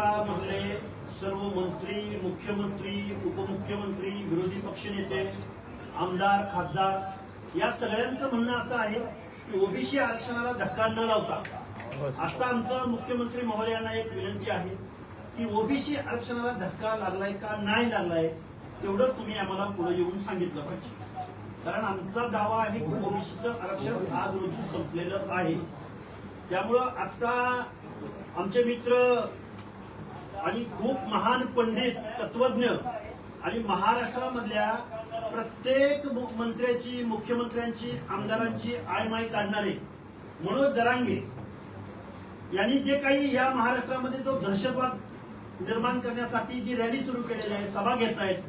महाराष्ट्रामधले सर्व मंत्री, मुख्यमंत्री, उपमुख्यमंत्री, विरोधी पक्षनेते, आमदार, खासदार या सगळ्यांचं म्हणणं असं आहे की ओबीसी आरक्षणाला धक्का न लावता आता आमचं मुख्यमंत्री महोदयांना एक विनंती आहे की ओबीसी आरक्षणाला धक्का लागलाय का नाही लागलाय तेवढं तुम्ही आम्हाला पुढे येऊन सांगितलं पाहिजे. कारण आमचा दावा आहे की ओबीसीचं आरक्षण आज रोजी संपलेलं आहे. त्यामुळं आता आमचे मित्र आणि खूप महान पंडित, तत्वज्ञ आणि महाराष्ट्रामधल्या प्रत्येक मंत्र्याची, मुख्यमंत्र्यांची, आमदारांची आयमाय काढणारे मनोज जरांगे यांनी जे काही या महाराष्ट्रामध्ये जो दहशतवाद निर्माण करण्यासाठी जी रॅली सुरू केलेली आहे, सभा घेत आहेत,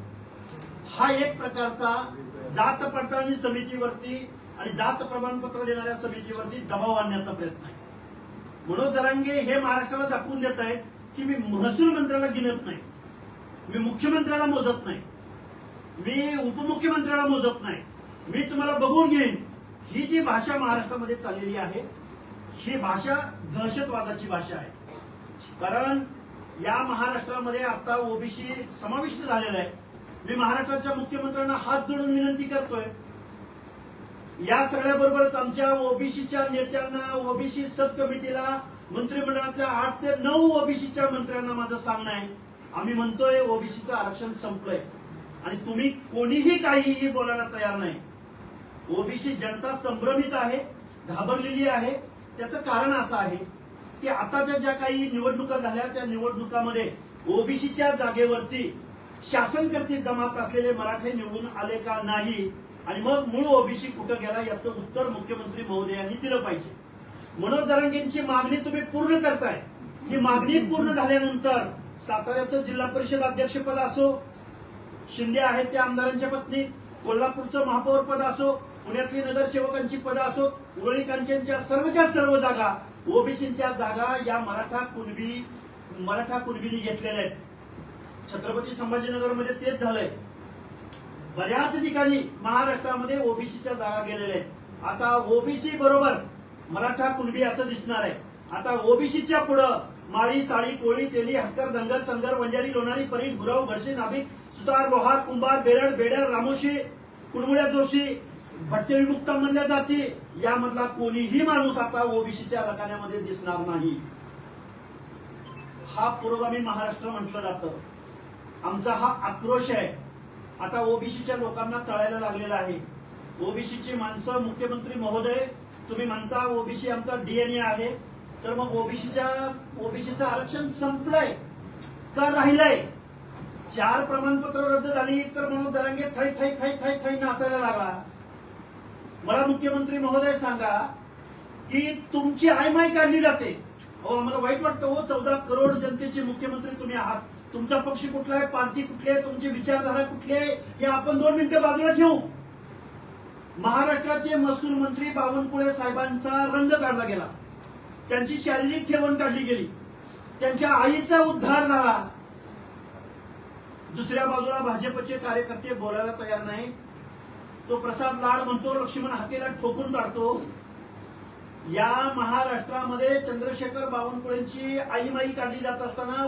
हा एक प्रकारचा जात पडताळणी समितीवरती आणि जात प्रमाणपत्र देणाऱ्या समितीवरती दबाव आणण्याचा प्रयत्न आहे. मनोज जरांगे हे महाराष्ट्राला दाखवून देत आहेत की मी महसूल मंत्र्याला गिनत नाही, मी मुख्यमंत्र्याला मोजत नाही, मी उपमुख्यमंत्र्याला मोजत नाही, मी तुम्हाला बघून घेईन. ही जी भाषा महाराष्ट्रामध्ये चाललेली आहे ही भाषा दहशतवादाची भाषा आहे. कारण या महाराष्ट्रामध्ये आता ओबीसी समाविष्ट झालेला आहे. मी महाराष्ट्राच्या मुख्यमंत्र्यांना हात जोडून विनंती करतोय, या सगळ्याबरोबरच आमच्या ओबीसीच्या नेत्यांना, ओबीसी सब कमिटीला, मंत्रिमंडळातल्या 8 ते 9 ओबीसीच्या मंत्र्यांना माझं सांगणं आहे, आम्ही म्हणतोय ओबीसीचं आरक्षण संपलंय आणि तुम्ही कोणीही काहीही बोलायला तयार नाही. ओबीसी जनता संभ्रमित आहे, घाबरलेली आहे. त्याचं कारण असं आहे की आताच्या ज्या काही निवडणुका झाल्या त्या निवडणुकामध्ये ओबीसीच्या जागेवरती शासनकर्ते जमात असलेले मराठे निवडून आले का नाही आणि मग मूळ ओबीसी कुठं गेला याचं उत्तर मुख्यमंत्री महोदयांनी दिलं पाहिजे. मनोज जरांगेंची मागणी तुम्ही पूर्ण करताय. ही मागणी पूर्ण झाल्यानंतर साताऱ्याचं जिल्हा परिषद अध्यक्षपद असो, शिंदे आहेत त्या आमदारांच्या पत्नी, कोल्हापूरचं महापौर पद असो, पुण्यातली नगरसेवकांची पदं असो, उरळी कांचनच्या सर्वच्या सर्व जागा, ओबीसीच्या जागा या मराठा कुणबींनी घेतलेल्या आहेत. छत्रपती संभाजीनगरमध्ये तेच झालंय. बऱ्याच ठिकाणी महाराष्ट्रामध्ये ओबीसीच्या जागा गेलेल्या आहेत. आता ओबीसी बरोबर मराठा कुणबी असं दिसणार आहे. आता ओबीसीच्या पुढं माळी, साळी, कोळी, तेली, हटकर, धनगर, संगर, वंजारी, लोणारी, परीट, गुरव, भडशी, नाभिक, सुतार, लोहार, कुंभार, बेरड, बेडर, रामोशी, कुडमुळ्या, जोशी, भटके विमुक्त मधल्या जाती यामधला कोणीही माणूस आता ओबीसीच्या रकान्यामध्ये दिसणार नाही. हा पुरोगामी महाराष्ट्र म्हटलं जातं. आमचा हा आक्रोश आहे. आता ओबीसीच्या लोकांना कळायला लागलेला आहे. ओबीसीची माणसं, मुख्यमंत्री महोदय तुम्ही म्हणता ओबीसी आमचा डीएनए आहे, तर मग ओबीसीचं आरक्षण संपलंय का राहिलंय? 4 प्रमाणपत्र रद्द झाली तर मनोज जरांगे थै थै थै थै थै नाचायला लागला. मला मुख्यमंत्री महोदय सांगा की तुमची आयमाय काढली जाते. अहो आम्हाला वाईट वाटतं. हो 14 करोड जनतेचे मुख्यमंत्री तुम्ही आहात. तुमचा पक्ष कुठला आहे, पार्टी कुठली आहे, तुमची विचारधारा कुठली आहे हे आपण 2 मिनिटं बाजूला ठेवू. महाराष्ट्राचे महसूल मंत्री बावनकुळे साहेबांचा रंग काढला गेला, त्यांची शारीरिक ठेवण काढली गेली, त्यांच्या आईचा उद्धार झाला. दुसऱ्या बाजूला भाजपचे कार्यकर्ते बोलायला तयार नाही. तो प्रसाद लाड म्हणतो लक्ष्मण हाकेला ठोकून काढतो. या महाराष्ट्रामध्ये चंद्रशेखर बावनकुळेंची आईमाई काढली जात असताना,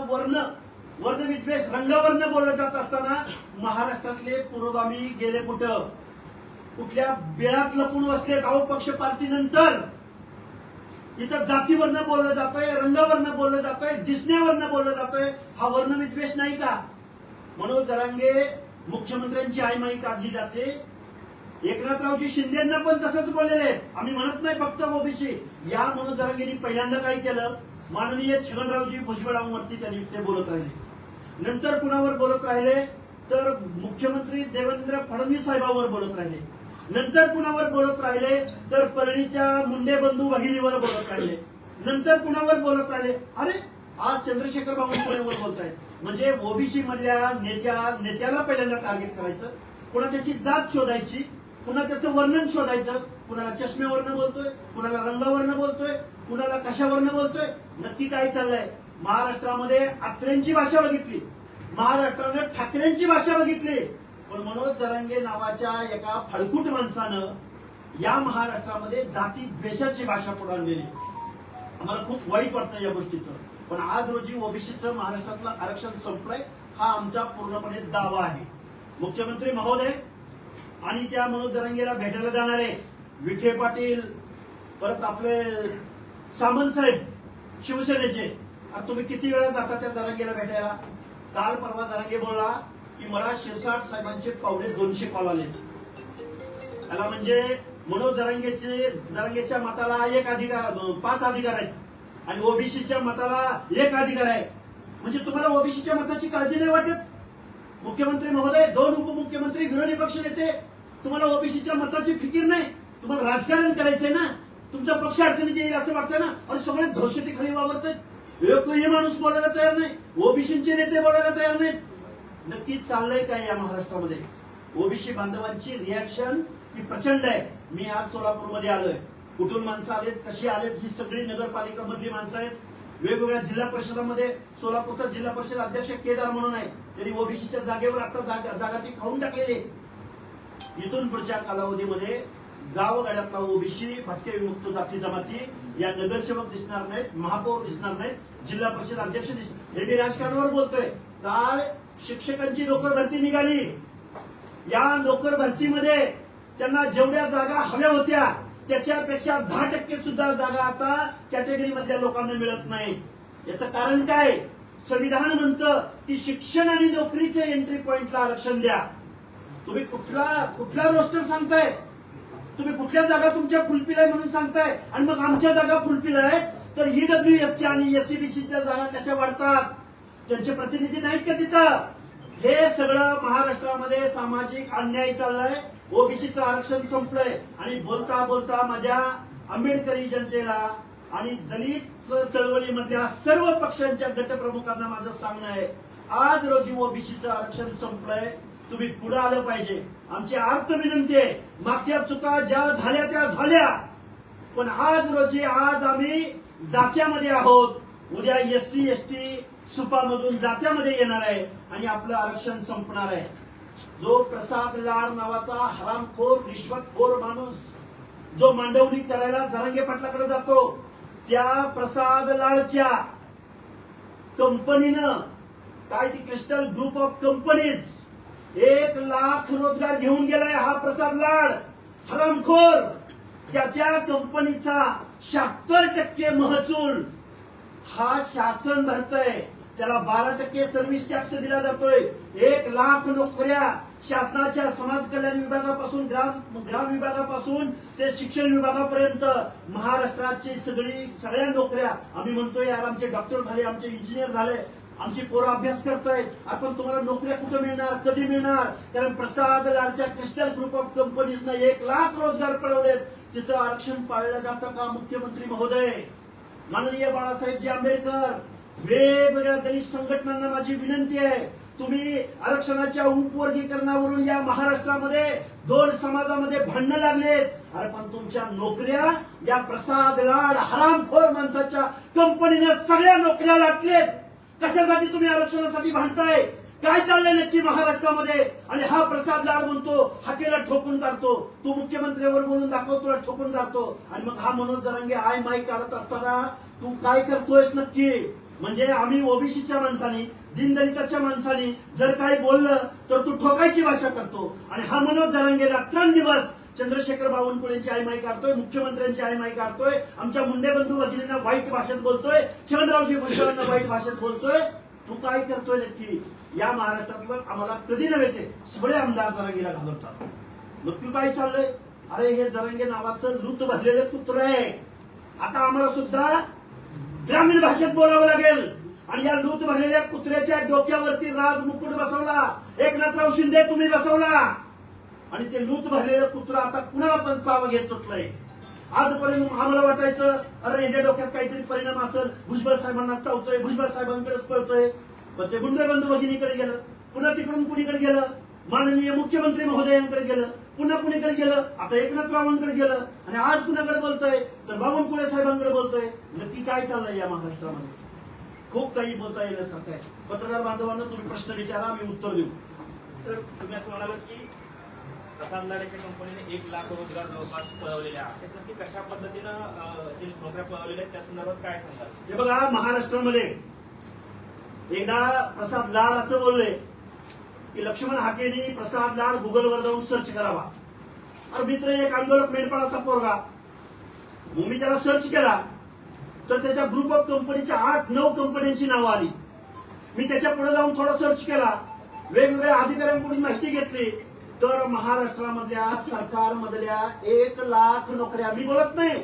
वर्णविद्वेष, रंगावर्ण बोललं जात असताना महाराष्ट्रातले पुरोगामी गेले कुठं? कुठल्या बेळात लपून बसलेत? अहो पक्ष पार्टी नंतर इथं जातीवरनं बोललं जातंय, रंगावरनं बोललं जातंय, दिसण्यावरनं बोललं जातंय. हा वर्णविद्वेष नाही का? मनोज जरांगे मुख्यमंत्र्यांची आईमाई काढली जाते. एकनाथरावजी शिंदेंना पण तसंच बोललेले आहेत. आम्ही म्हणत नाही फक्त ओबीसी. या मनोज जरांगेंनी पहिल्यांदा काय केलं? माननीय छगनरावजी भुजबळांवरती ते बोलत राहिले. नंतर कुणावर बोलत राहिले तर मुख्यमंत्री देवेंद्र फडणवीस साहेबांवर बोलत राहिले. नंतर कुणावर बोलत राहिले तर परळीच्या मुंडे बंधू भगिनीवर बोलत राहिले. नंतर कुणावर बोलत राहिले? अरे आज चंद्रशेखर बावनकुळेवर बोलतायत. म्हणजे ओबीसी मधल्या नेत्याला पहिल्यांदा टार्गेट करायचं, पुन्हा त्याची जात शोधायची, पुन्हा त्याचं वर्णन शोधायचं. कुणाला चष्म्यावरनं बोलतोय, कुणाला रंगावरनं बोलतोय, कुणाला कशावरनं बोलतोय. नक्की काय चाललंय? महाराष्ट्रामध्ये अत्रेंची भाषा बघितली, महाराष्ट्राने ठाकरेंची भाषा बघितली, पण मनोज जरांगे नावाच्या एका फळकूट माणसानं या महाराष्ट्रामध्ये जाती द्वेषाची भाषा पुढे आणलेली. आम्हाला खूप वाईट वाटतं या गोष्टीचं. पण आज रोजी ओबीसीचं महाराष्ट्रातलं आरक्षण संपलंय हा आमचा पूर्णपणे दावा आहे. मुख्यमंत्री महोदय आणि त्या मनोज जरांगेला भेटायला जाणारे विखे पाटील, परत आपले सामंत साहेब शिवसेनेचे, आता तुम्ही किती वेळा जाता त्या जरांगेला भेटायला? काल परवा जरांगे बोलला की मला शिरसाट साहेबांचे 250 कॉल आले. त्याला म्हणजे मनोज जरांगेच्या मताला 5 अधिकार आहेत आणि ओबीसीच्या मताला 1 अधिकार आहे. म्हणजे तुम्हाला ओबीसीच्या मताची काळजी नाही वाटत? मुख्यमंत्री महोदय, 2 उपमुख्यमंत्री, विरोधी पक्ष नेते, तुम्हाला ओबीसीच्या मताची फिकीर नाही? तुम्हाला राजकारण करायचंय ना? तुमचा पक्ष अडचणीत येईल असं वाटतं ना? अरे सगळे धोशेती खाली वावरतात, एकही माणूस बोलायला तयार नाही, ओबीसीचे नेते बोलायला तयार नाहीत. नक्की चाललंय काय या महाराष्ट्रामध्ये? ओबीसी बांधवांची रिॲक्शन ही प्रचंड आहे. मी आज सोलापूरमध्ये आलोय. कुठून माणसं आलेत, कशी आलेत, ही सगळी नगरपालिका मधली माणसं आहेत. वेगवेगळ्या जिल्हा परिषदामध्ये सोलापूरचा जिल्हा परिषद अध्यक्ष केदार म्हणून आहे, त्यांनी ओबीसीच्या जागेवर आता जागा ती खाऊन टाकलेली. इथून पुढच्या कालावधीमध्ये गावगाड्यातला ओबीसी, भटके विमुक्त जाती जमाती या नगरसेवक दिसणार नाहीत, महापौर दिसणार नाहीत, जिल्हा परिषद अध्यक्ष दिसणार. हे मी राजकारणावर बोलतोय. काल शिक्षकांची नोकर भरती निघाली. या नोकर भरतीमध्ये त्यांना जेवढ्या जागा हव्या होत्या त्याच्यापेक्षा 10% सुद्धा जागा आता कॅटेगरी मधल्या लोकांना मिळत नाही. याचं कारण काय? संविधान म्हणतं की शिक्षण आणि नोकरीच्या एंट्री पॉइंटला आरक्षण द्या. तुम्ही कुठला रोस्टर सांगताय? तुम्ही कुठल्या जागा तुमच्या फुलफिल आहे म्हणून सांगताय आणि मग आमच्या जागा फुलफिल आहेत तर ईडब्ल्यूएसच्या आणि एससीबीसीच्या जागा कशा वाढतात? त्यांचे प्रतिनिधी नाहीत का तिथं? हे सगळं महाराष्ट्रामध्ये सामाजिक अन्याय चाललाय. ओबीसीचं आरक्षण संपलंय आणि बोलता बोलता माझ्या आंबेडकरी जनतेला आणि दलित चळवळीमधल्या सर्व पक्षांच्या गटप्रमुखांना माझं सांगणं आहे, आज रोजी ओबीसीचं आरक्षण संपलंय, तुम्ही पुढे आलं पाहिजे. आमची आर्त विनंती आहे, मागच्या चुका ज्या झाल्या त्या झाल्या, पण आज रोजी आम्ही जात्यामध्ये आहोत, उद्या एससी एसटी सुपा मधून जात्यामध्ये येणार आहे आणि आपलं आरक्षण संपणार आहे. जो प्रसाद लाड नावाचा हरामखोर रिश्वतखोर माणूस जो मांडवणी करायला जरांगे पाटलाकडे जातो, त्या प्रसाद लाडच्या कंपनीनं काय ती crystal group of companies 1 lakh रोजगार घेऊन गेलाय. हा प्रसाद लाड हरामखोर, ज्याच्या कंपनीचा 76% महसूल हा शासन भरतय, त्याला 12% सर्व्हिस टॅक्स दिला जातोय. 1 लाख नोकऱ्या शासनाच्या समाज कल्याण विभागापासून ग्राम विभागापासून ते शिक्षण विभागापर्यंत महाराष्ट्राची सगळ्या नोकऱ्या. आम्ही म्हणतोय यार, आमचे डॉक्टर झाले, आमचे इंजिनियर झाले, आमची पोरं अभ्यास करतायत, आपण तुम्हाला नोकऱ्या कुठे मिळणार, कधी मिळणार? कारण प्रसाद लाडच्या क्रिस्टल ग्रुप ऑफ कंपनीजनं 1 लाख रोजगार पळवलेत. तिथं आरक्षण पाळलं जातं का? मुख्यमंत्री महोदय, माननीय बाळासाहेबजी आंबेडकर, वेगवेगळ्या दलित संघटनांना माझी विनंती आहे, तुम्ही आरक्षणाच्या उपवर्गीकरणावरून या महाराष्ट्रामध्ये 2 समाजामध्ये भांडणं लागलेत. अरे पण तुमच्या नोकऱ्या या प्रसाद लाड हरामखोर माणसाच्या कंपनीने सगळ्या नोकऱ्या लाटलेत. कशासाठी तुम्ही आरक्षणासाठी भांडताय? काय चाललंय नक्की महाराष्ट्रामध्ये? आणि हा प्रसाद लाड म्हणतो हाकेला ठोकून काढतो, तू मुख्यमंत्र्यावर बोलून दाखव, तुला ठोकून काढतो. आणि मग हा मनोज जरांगे आय माईक काढत असताना तू काय करतोयस नक्की? म्हणजे आम्ही ओबीसीच्या माणसानी, दीनदलिताच्या माणसानी जर काही बोललं तर तू ठोकायची भाषा करतो. आणि हा मनोज जरांगे रात्रंदिवस चंद्रशेखर बावनकुळेंची आय माई काढतोय, मुख्यमंत्र्यांची आय माई काढतोय, आमच्या मुंडे बंधू भगिनींना वाईट भाषेत बोलतोय, छगनरावजी भुजबळांना वाईट भाषेत बोलतोय. तू काय करतोय नक्की? या महाराष्ट्रातलं आम्हाला कधी नव्हे ते सगळे आमदार जरांगेला घाबरतात. नक्की काय चाललंय? अरे हे जरांगे नावाचं लूट भरलेलं कुत्र आहे. आता आम्हाला सुद्धा ग्रामीण भाषेत बोलावं लागेल. आणि या लूट भरलेल्या कुत्र्याच्या डोक्यावरती राज मुकुट बसवला, एकनाथराव शिंदे तुम्ही बसवला. आणि ते लूट भरलेलं कुत्र आता कुणाला पण चावा घेत सुटलंय. आजपर्यंत आम्हाला वाटायचं अरे याच्या डोक्यात काहीतरी परिणाम असेल, भुजबळ साहेबांना चावतोय, भुजबळ साहेबांकडेच पळतोय. पण ते मुंडे बंधू भगिनीकडे गेलं, पुन्हा तिकडून कुणीकडे गेलं, माननीय मुख्यमंत्री महोदयांकडे गेलं, पुन्हा कुणीकडे गेलं, आता एकनाथरावांकडे गेलं, आणि आज कुणाकडे बोलतोय तर बावनकुळे साहेबांकडे बोलतोय. नक्की काय चाललंय या महाराष्ट्रामध्ये? खूप काही बोलता येण्यासारखं आहे. पत्रकार बांधवांना तुम्ही प्रश्न विचारा, आम्ही उत्तर देऊ. तर तुम्ही असं म्हणाल की प्रसाद लाडेच्या कंपनीने 1 लाख रोजगार जवळपास पळवलेले आहेत. तर नक्की कशा पद्धतीनं ते नोकऱ्या पळवलेल्या आहेत त्या संदर्भात काय सांगाल? हे बघा, महाराष्ट्रामध्ये एकदा प्रसाद लाड असं बोलले की लक्ष्मण हाकेंनी प्रसाद लाड गुगलवर जाऊन सर्च करावा. अरे मित्र, एक आंदोलक मेंढपाळाचा पोरगा, मग मी त्याला सर्च केला तर त्याच्या ग्रुप ऑफ कंपनीच्या 8-9 कंपन्यांची नावं आली. मी त्याच्या पुढे जाऊन थोडा सर्च केला, वेगवेगळ्या अधिकाऱ्यांकडून माहिती घेतली, तर महाराष्ट्रामधल्या सरकारमधल्या 1 लाख नोकऱ्या, मी बोलत नाही,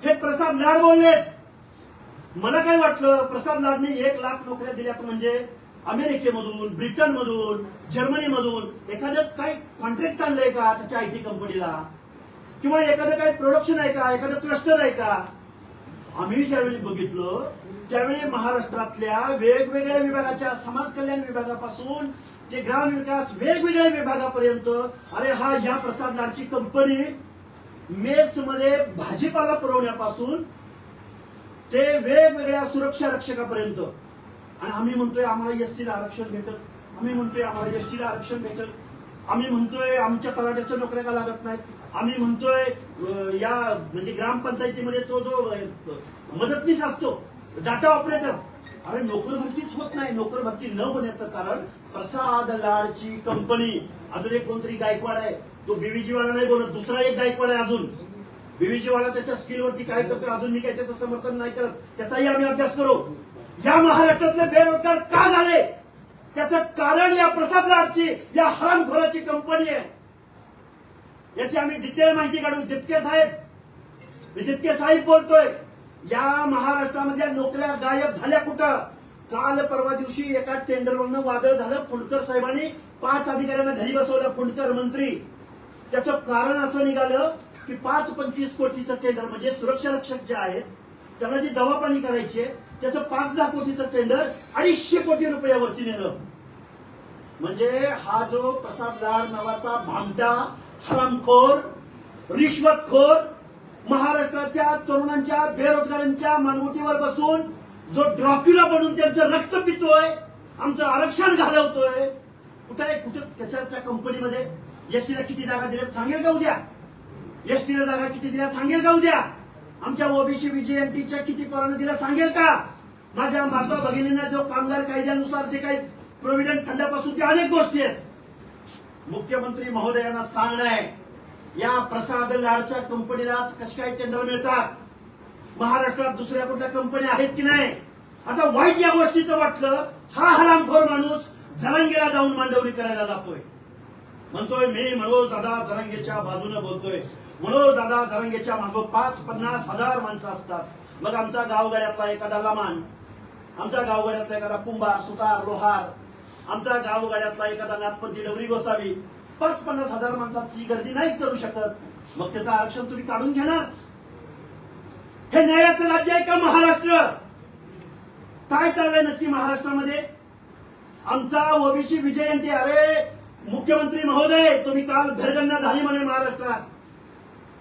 हे प्रसाद लाड बोललेत. मला काय वाटलं, प्रसाद लाडनी 1 लाख नोकऱ्या दिल्यात म्हणजे अमेरिकेमधून, ब्रिटनमधून, जर्मनीमधून एखादं काही कॉन्ट्रॅक्ट आणलंय का त्याच्या आयटी कंपनीला, किंवा एखादं काही प्रोडक्शन आहे का, एखादं क्लस्टर आहे का. आम्ही ज्यावेळी बघितलं त्यावेळी महाराष्ट्रातल्या वेगवेगळ्या विभागाच्या, समाज कल्याण विभागापासून ते ग्रामविकास वेगवेगळ्या विभागापर्यंत, अरे हा या प्रसाद लाडची कंपनी मेसमध्ये भाजीपाला पुरवण्यापासून ते वेगवेगळ्या सुरक्षा रक्षकापर्यंत. आणि आम्ही म्हणतोय आम्हाला एसटीला आरक्षण भेटल, आम्ही म्हणतोय आम्हाला एसटीला आरक्षण भेटल, आम्ही म्हणतोय आमच्या तलाट्याच्या नोकऱ्या का लागत नाहीत, आम्ही म्हणतोय या म्हणजे ग्रामपंचायतीमध्ये तो जो मदतनीस असतो, डाटा ऑपरेटर, अरे नोकर भरतीच होत नाही. नोकर भरती न होण्याचं कारण प्रसाद लाडची कंपनी. अजून एक कोणतरी गायकवाड आहे, तो बीव्हीजी वाला नाही बोलत, दुसरा एक गायकवाड आहे अजून. बीव्हीजी वाला त्याच्या स्किलवरती काय करतो अजून मी काय त्याचं समर्थन नाही करत, त्याचाही आम्ही अभ्यास करू. या महाराष्ट्रातले बेरोजगार का झाले त्याचं कारण या प्रसाद लाडची, या हरामखोराची कंपनी आहे. याची आम्ही डिटेल माहिती काढू. दिपके साहेब, मी दिपके साहेब बोलतोय, या महाराष्ट्रामधल्या नोकऱ्या गायब झाल्या कुठं? काल परवा दिवशी एका टेंडरवरनं वादळ झालं. फुंडकर साहेबांनी 5 अधिकाऱ्यांना घरी बसवलं, फुंडकर मंत्री. त्याचं कारण असं निघालं की 5-25 कोटीचं टेंडर, म्हणजे सुरक्षा रक्षक जे आहेत त्यांना जी दवापाणी करायची आहे त्याचं 5-10 कोटीचं टेंडर 250 कोटी रुपयावरती नेलं. म्हणजे हा जो प्रसाद लाड नावाचा भामटा, हरामखोर, रिश्वतखोर, महाराष्ट्राच्या तरुणांच्या, बेरोजगारांच्या मानगुटीवर बसून जो ड्रॉक्युला बनून त्यांचं रक्त पितोय, आमचं आरक्षण घालवतोय, कुठे आहे कुठे त्याच्या कंपनीमध्ये एसटीला किती जागा दिल्यात सांगेल का उद्या? एसटीला जागा किती दिल्या सांगेल का उद्या? आमच्या ओबीसी विजयंतीच्या किती पोरांना दिल्या सांगेल का? माझ्या माता भगिनींना जो कामगार कायद्यानुसार जे काही प्रोव्हिडंट फंडापासून त्या अनेक गोष्टी आहेत. मुख्यमंत्री महोदयांना सांगणं आहे, या प्रसाद लाडच्या कंपनीला कशी काय टेंडर मिळतात? महाराष्ट्रात दुसऱ्या कुठल्या कंपन्या आहेत की नाही? आता वाईट या गोष्टीचं वाटलं, हा हरामखोर माणूस जरांगेला जाऊन मांडवणी करायला जातोय. म्हणतोय मी मनोज दादा जरांगेच्या बाजूने बोलतोय. मनोज दादा जरांगेच्या मागं 5-50 हजार माणसं असतात. मग आमचा गावगाड्यातला एखादा लमान, आमचा गावगाड्यातला एखादा कुंभार, सुतार, लोहार, आमच्या गावगाड्यातला एखादा नाथपंथी, डवरी गोसावी 5-50 हजार माणसाची गर्दी नाही करू शकत. मग त्याचं आरक्षण तुम्ही काढून घेणार? हे न्यायाचं राज्य आहे का महाराष्ट्र? काय चाललंय नक्की महाराष्ट्रामध्ये? आमचा ओबीसी विजयंती, अरे मुख्यमंत्री महोदय, तुम्ही काल घरगणना झाली म्हणे महाराष्ट्रात,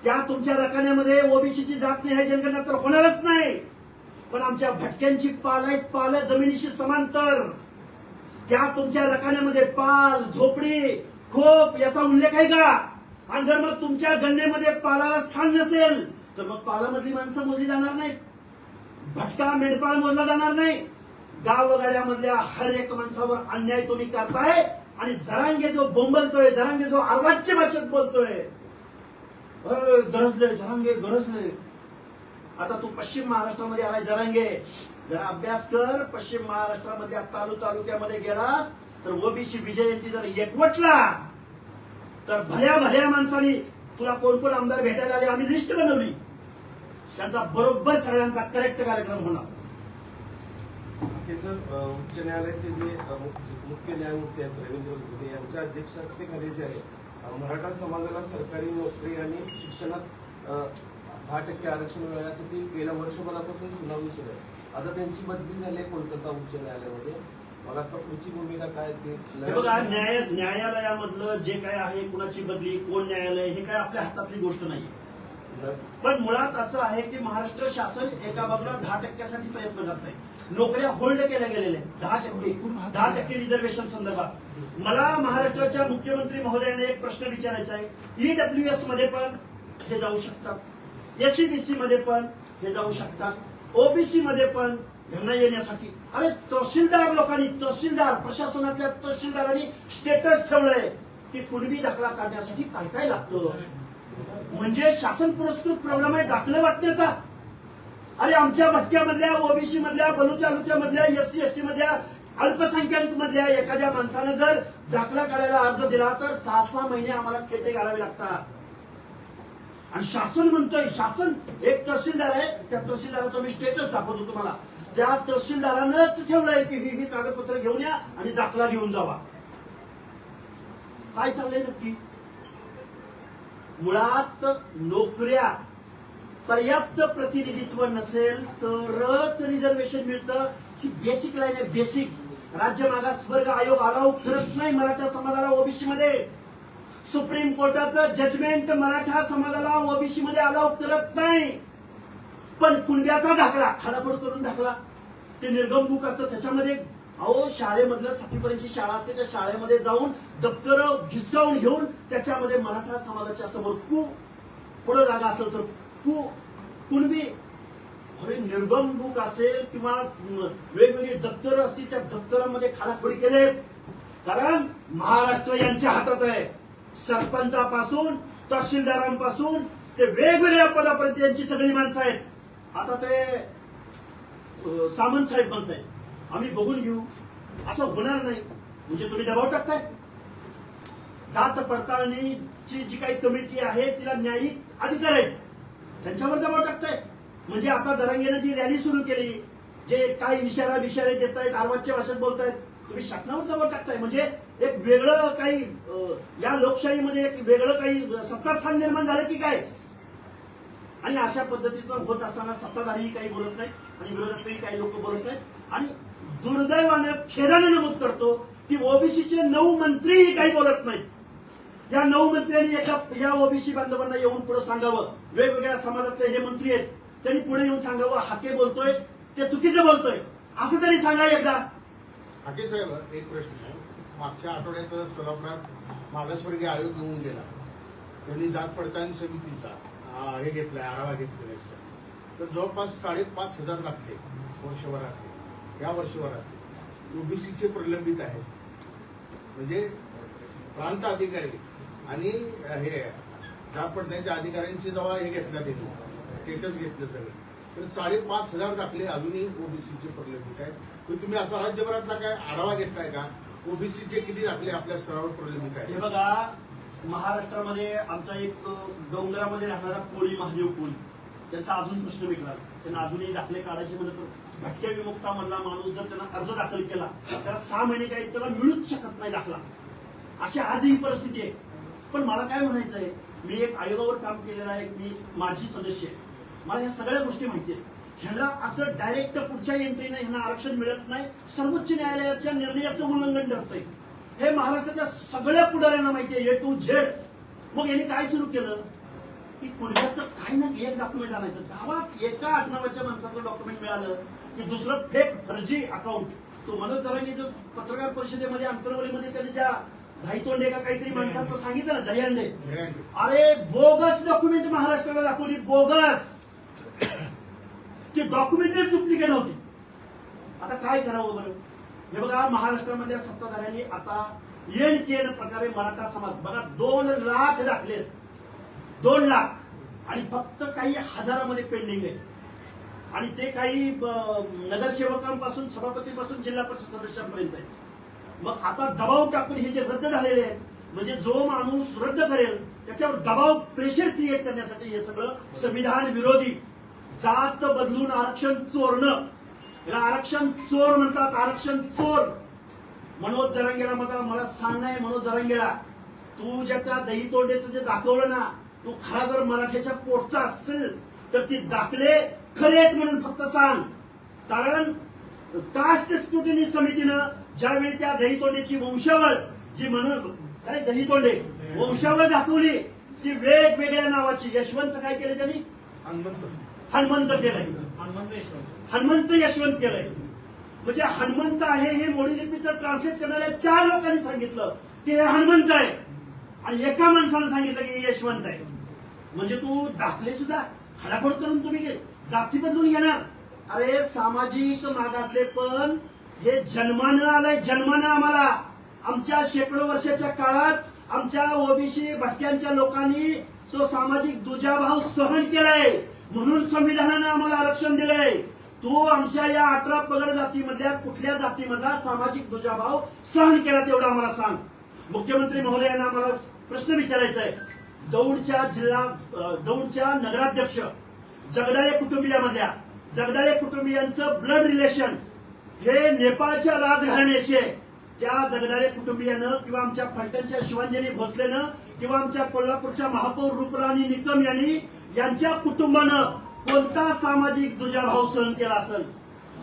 त्या तुमच्या रकान्यामध्ये ओबीसीची जात नाही जनगणना तर होणारच नाही. पण आमच्या भटक्यांची पाल आहेत, पाल जमिनीशी समांतर, त्या तुमच्या रकान्यामध्ये पाल, झोपडी, खोप याचा उल्लेख आहे का? आणि जर मग तुमच्या गणनेमध्ये पालाला स्थान नसेल तर मग पालामधली माणसं मोजली जाणार नाहीत, भटका मेंढपाळ मोजला जाणार नाही. गावगाड्यामधल्या हर एक माणसावर अन्याय तुम्ही करताय. आणि जरांगे जो बोंबलतोय, जरांगे जो अर्वाच्य भाषेत बोलतोय, गरजले जरांगे गरजले. आता तू पश्चिम महाराष्ट्रामध्ये आलाय जरांगे, जरा अभ्यास कर. पश्चिम महाराष्ट्रामधल्या तालुक्यामध्ये गेलास तर ओबीसी विजयंती जर एकवटला तर भल्या भल्या माणसांनी तुला कोण कोण आमदार भेटायला आले, आम्ही लिस्ट बनवली, त्यांचा बरोबर सगळ्यांचा करेक्ट कार्यक्रम होणार. उच्च न्यायालयाचे जे मुख्य न्यायमूर्ती आहेत रवींद्र भोगले यांच्या अध्यक्षतेखाली जे आहे मराठा समाजाला सरकारी नोकरी आणि शिक्षणात 10% आरक्षण मिळण्यासाठी गेल्या वर्षभरापासून सुनावणी सुरू आहे. आता त्यांची बदली झाली आहे कोलकाता उच्च न्यायालयामध्ये. मला आता पुढची भूमिका काय ते बघा. न्यायालयामधलं जे काय आहे, कुणाची बदली, कोण न्यायालय, हे काय आपल्या हातातली गोष्ट नाही. पण मुळात असं आहे की महाराष्ट्र शासन एका बाजूला 10% प्रयत्न करत आहे. नोकऱ्या होल्ड केल्या गेलेल्या आहेत 10% रिझर्वेशन संदर्भात. मला महाराष्ट्राच्या मुख्यमंत्री महोदयांना एक प्रश्न विचारायचा आहे. ईडब्ल्यूएस मध्ये पण हे जाऊ शकतात, एससीबीसी मध्ये पण हे जाऊ शकतात, ओबीसी मध्ये पण यांना येण्यासाठी. अरे तहसीलदार लोकांनी, तहसीलदार प्रशासनातल्या तहसीलदारांनी स्टेटस ठेवलंय की कुणबी दाखला काढण्यासाठी काय काय लागतं. म्हणजे शासन पुरस्कृत प्रोग्राम आहे दाखले वाटण्याचा. अरे आमच्या भटक्यामधल्या, ओबीसी मधल्या, बलुच तालुक्यामधल्या, एससी एसटी मधल्या, अल्पसंख्याक मधल्या एखाद्या माणसानं जर दाखला काढायला अर्ज दिला तर 6-6 महिने आम्हाला खेटे घालावे लागतात. आणि शासन म्हणतोय, शासन एक तहसीलदार आहे, त्या तहसीलदाराचा मी स्टेटस दाखवतो तुम्हाला. त्या तहसीलदारानंच ठेवलंय की ही कागदपत्र घेऊन या आणि दाखला घेऊन जावा. काय चाललंय नक्की? मुळात नोकऱ्या पर्याप्त प्रतिनिधित्व नसेल तरच रिझर्वेशन मिळतं. ही बेसिक लाईन आहे, बेसिक. राज्य मागासवर्ग आयोग अलाउ करत नाही मराठा समाजाला ओबीसी मध्ये. सुप्रीम कोर्टाचं जजमेंट मराठा समाजाला ओबीसी मध्ये अलाउ करत नाही. पण कुणब्याचा दाखला खाडाफोड करून दाखला, ते निर्गम बुक असतं त्याच्यामध्ये. अहो शाळेमधलं 7वीपर्यंतची शाळा असते, त्या शाळेमध्ये जाऊन दप्तर घिसकावून घेऊन त्याच्यामध्ये मराठा समाजाच्या समोर पुढे जागा असेल तर कुणबी. अरे निर्गम बुक असेल किंवा वेगवेगळी दप्तर असतील, त्या दप्तरांमध्ये खाडाखोडी केले. कारण महाराष्ट्र यांच्या हातात आहे. सरपंचापासून तहसीलदारांपासून ते वेगवेगळ्या पदापर्यंत यांची सगळी माणसं आहेत. आता ते सामंत साहेब म्हणताय आम्ही बघून घेऊ, असं होणार नाही. म्हणजे तुम्ही दबाव टाकताय. जात पडताळणीची जी काही कमिटी आहे तिला न्यायिक अधिकार आहेत, त्यांच्यावर दबाव टाकताय. म्हणजे आता जरांगेनं जी रॅली सुरू केली, जे काही इशारे देत आहेत, आरवाच्या भाषेत बोलतायत, तुम्ही शासनावर दबाव टाकताय. म्हणजे एक वेगळं काही या लोकशाहीमध्ये एक वेगळं काही सत्तास्थान निर्माण झालं की काय? आणि अशा पद्धतीचं होत असताना सत्ताधारी काही बोलत नाही आणि विरोधातही काही लोक बोलत नाहीत. आणि दुर्दैवाने खेदाने नमूद करतो की ओबीसीचे 9 मंत्रीही काही बोलत नाहीत. या 9 मंत्र्यांनी या ओबीसी बांधवांना येऊन पुढे सांगावं. वेगवेगळ्या समाजातले हे मंत्री आहेत, त्यांनी पुढे येऊन सांगावं हाके बोलतोय ते चुकीचं बोलतोय असं तरी सांगा एकदा. हाके साहेब, एक प्रश्न आहे. मागच्या आठवड्यात सोलापुरात मागासवर्गीय आयोग येऊन गेला. त्यांनी जात पडताळणी समितीचा हे घेतलाय, आढावा घेतलेला आहे. तर जवळपास 5,500 लागले वर्षभरातले. या वर्षभरात ओबीसीचे प्रलंबित आहेत. म्हणजे प्रांत अधिकारी आणि हे जात पडताळणीच्या अधिकाऱ्यांची जेव्हा हे घेतला त्यांनी स्टेटस घेतलं सगळं, तर 5,500 दाखले अजूनही ओबीसीचे प्रलंबित आहेत. तर तुम्ही असा राज्यभरातला काय आढावा घेतलाय का? ओबीसीचे किती दाखले आपल्या स्तरावर प्रलंबित आहेत? हे बघा, महाराष्ट्रामध्ये आमचा एक डोंगरामध्ये राहणारा कोळी, महादेव कोळी, त्यांचा अजून प्रश्न मिटला. त्यांना अजूनही दाखले काढायचे म्हणत भटक्या विमुक्ता मधला माणूस जर त्यांना अर्ज दाखल केला त्याला 6 महिने काही त्याला मिळूच शकत नाही दाखला. अशी आजही परिस्थिती आहे. पण मला काय म्हणायचं आहे, मी एक आयोगावर काम केलेलं आहे, मी माजी सदस्य आहे, मला ह्या सगळ्या गोष्टी माहिती आहेत. ह्याला असं डायरेक्ट पुढच्या एंट्रीने ह्यांना आरक्षण मिळत नाही, सर्वोच्च न्यायालयाच्या निर्णयाचं उल्लंघन ठरतंय. हे महाराष्ट्राच्या सगळ्या पुढाऱ्यांना माहिती आहे, A to Z. मग यांनी काय सुरू केलं की कुणब्याचं काही ना एक डॉक्युमेंट आणायचं. गावात एका आडनावाच्या माणसाचं डॉक्युमेंट मिळालं की दुसरं फेक फर्जी अकाउंट. तो मनोज जरांगेचं पत्रकार परिषदेमध्ये आंतरवलीमध्ये त्यांनी ज्या धाईतोंडे का काहीतरी माणसांचं सांगितलं ना, दहीहंडे, अरे बोगस डॉक्युमेंट महाराष्ट्राला दाखवली, बोगस. की डॉक्युमेंटच डुप्लिकेट होती. आता काय करावं बरं? हे बघा, महाराष्ट्रामधल्या सत्ताधाऱ्यांनी आता येण केन प्रकारे मराठा समाज बघा 2 लाख दाखले, 2 लाख, आणि फक्त काही हजारामध्ये पेंडिंग आहे. आणि ते काही नगरसेवकांपासून, सभापतीपासून जिल्हा परिषद सदस्यांपर्यंत आहे. मग आता दबाव टाकून हे जे रद्द झालेले आहेत, म्हणजे जो माणूस रद्द करेल त्याच्यावर दबाव, प्रेशर क्रिएट करण्यासाठी हे सगळं संविधान विरोधी, जात बदलून आरक्षण चोरणं, याला आरक्षण चोर म्हणतात. आरक्षण चोर. मनोज जरांगेला मला सांगणं आहे, मनोज जरांगेला, तू ज्या त्या दहीतोंडेचं जे दाखवलं ना, तू खरा जर मराठ्याच्या पोटचा असेल तर ती दाखले खरे आहेत म्हणून फक्त सांग. कारण कास्ट स्क्रुटिनी समितीनं ज्यावेळी त्या दहीतोंडेची वंशावळ जी म्हणून काय दहीतोंडे वंशावळ दाखवली, ती वेगवेगळ्या नावाची. यशवंतचं काय केलं त्यांनी? हनुमंत केलंय, हनुमंत यशवंत केलंय. म्हणजे हनुमंत आहे हे मोडी लिपीचं ट्रान्सलेट करणाऱ्या 4 लोकांनी सांगितलं की हे हनुमंत आहे आणि एका माणसानं सांगितलं की हे यशवंत आहे. म्हणजे तू दाखले सुद्धा खडाखोड करून तुम्ही जाती बदलून घेणार. अरे सामाजिक मागासले पण हे जन्मानं आलंय, जन्मानं आम्हाला. आमच्या शेकडो वर्षाच्या काळात आमच्या ओबीसी भटक्यांच्या लोकांनी तो सामाजिक दुजाभाव सहन केलाय म्हणून संविधानानं आम्हाला आरक्षण दिलंय. तो आमच्या या 18 पगड जातीमधल्या कुठल्या जातीमधला सामाजिक दुजाभाव सहन केला तेवढं आम्हाला सांग. मुख्यमंत्री महोदयांना आम्हाला प्रश्न विचारायचा आहे. दौंडच्या नगराध्यक्ष जगदाळे कुटुंबियामधल्या जगदाळे कुटुंबियांचं ब्लड रिलेशन हे नेपाळच्या राजघराण्याशी आहे. त्या जगदाळे कुटुंबियानं किंवा आमच्या फलटणच्या शिवांजली भोसलेनं किंवा आमच्या कोल्हापूरच्या महापौर रूपराणी निकम यांच्या कुटुंबानं कोणता सामाजिक दुजाभाव सहन केला असेल?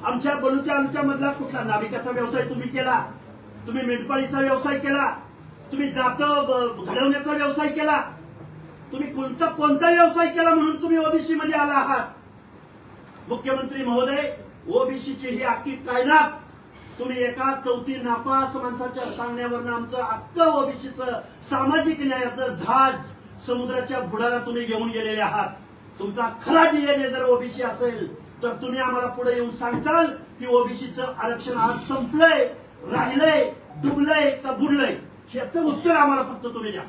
आमच्या बलुच्या मधला कुठला नाविकाचा व्यवसाय तुम्ही केला, तुम्ही मेंढपाळीचा व्यवसाय केला, तुम्ही जात घडवण्याचा व्यवसाय केला, तुम्ही कोणता व्यवसाय केला म्हणून तुम्ही ओबीसी मध्ये आला आहात? मुख्यमंत्री महोदय, ओबीसीची ही अख्खी कायनात तुम्ही एका चौथी नापास माणसाच्या सांगण्यावरनं आमचं अख्खं ओबीसीचं सामाजिक न्यायाचं जहाज समुद्राच्या बुडाला तुम्ही घेऊन गेलेले आहात. तुमचा खरा डीएनए जर ओबीसी असेल तर तुम्ही आम्हाला पुढे येऊन सांगचाल की ओबीसीचं आरक्षण आज संपलंय, राहिलंय, डुबलंय का बुडलंय? याचं उत्तर आम्हाला फक्त तुम्ही द्या.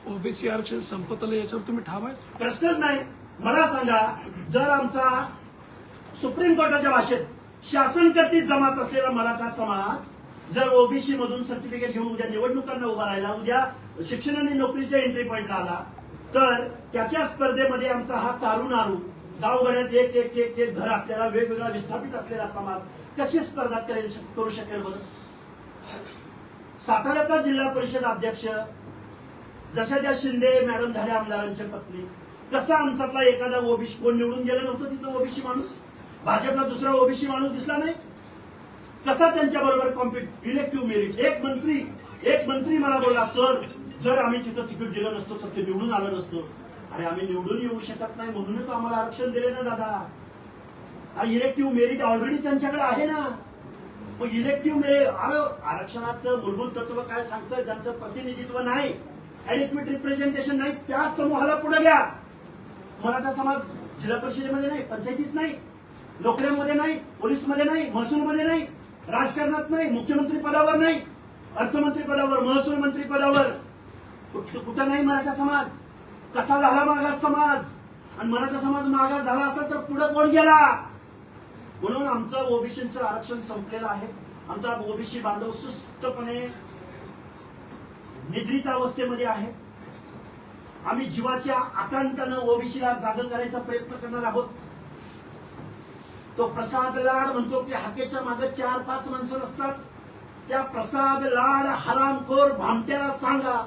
ओबीसी आरक्षण संपत आलं याच्यावर तुम्ही ठाम आहे? प्रश्नच नाही. मला सांगा, जर आमचा सुप्रीम कोर्टाच्या भाषेत शासनकर्ती जमात असलेला मराठा समाज जर ओबीसी मधून सर्टिफिकेट घेऊन उद्या निवडणुकांना उभा राहिला, उद्या शिक्षण आणि नोकरीच्या एंट्री पॉईंटला आला, तर त्याच्या स्पर्धेमध्ये आमचा हा तारुणारू गावगाड्यात एक एक एक एक घर असलेला वेगवेगळा विस्थापित असलेला समाज कशी स्पर्धा करू शकेल बरं? साताऱ्याचा जिल्हा परिषद अध्यक्ष जशा त्या शिंदे मॅडम झाल्या आमदारांच्या पत्नी, कसा आमच्यातला एखादा ओबीसी कोण निवडून गेलं नव्हतं तिथं ओबीसी माणूस? भाजपला दुसरा ओबीसी माणूस दिसला नाही? कसा त्यांच्या बरोबर कॉम्पिट इलेक्टिव्ह मेरिट? एक मंत्री मला बोलला, सर जर आम्ही तिथं तिकीट दिलं नसतो तर ते निवडून आलं नसतं. अरे आम्ही निवडून येऊ शकत नाही म्हणूनच आम्हाला आरक्षण दिले ना दादा. अरे इलेक्टिव्ह मेरिट ऑलरेडी त्यांच्याकडे आहे ना. मग इलेक्टिव्ह मेरिट, अरे आरक्षणाचं मूलभूत तत्व काय सांगतं? ज्यांचं प्रतिनिधित्व नाही, ऍडिक्वेट रिप्रेझेंटेशन नाही, त्या समूहाला पुढे घ्या. मराठा समाज जिल्हा परिषदेमध्ये नाही, पंचायतीत नाही, नोकऱ्यांमध्ये नाही, पोलीसमध्ये नाही, महसूलमध्ये नाही, राजकारणात नाही, मुख्यमंत्री पदावर नाही, अर्थमंत्री पदावर, महसूल मंत्री पदावर कुठं नाही मराठा समाज. कसा झाला मागास समाज? आणि मराठा समाज मागास झाला असेल तर पुढे कोण गेला? म्हणून आमचं ओबीसीचं आरक्षण संपलेलं आहे. आमचा ओबीसी बांधव सुस्तपणे निद्रित अवस्थेमध्ये आहे. आम्ही जीवाच्या आकांतानं ओबीसीला जागं करायचा प्रयत्न करणार आहोत. तो प्रसाद लाड म्हणतो की हाकेच्या मागे 4-5 माणसं नसतात. त्या प्रसाद लाड हरामखोर भामट्याला सांगा,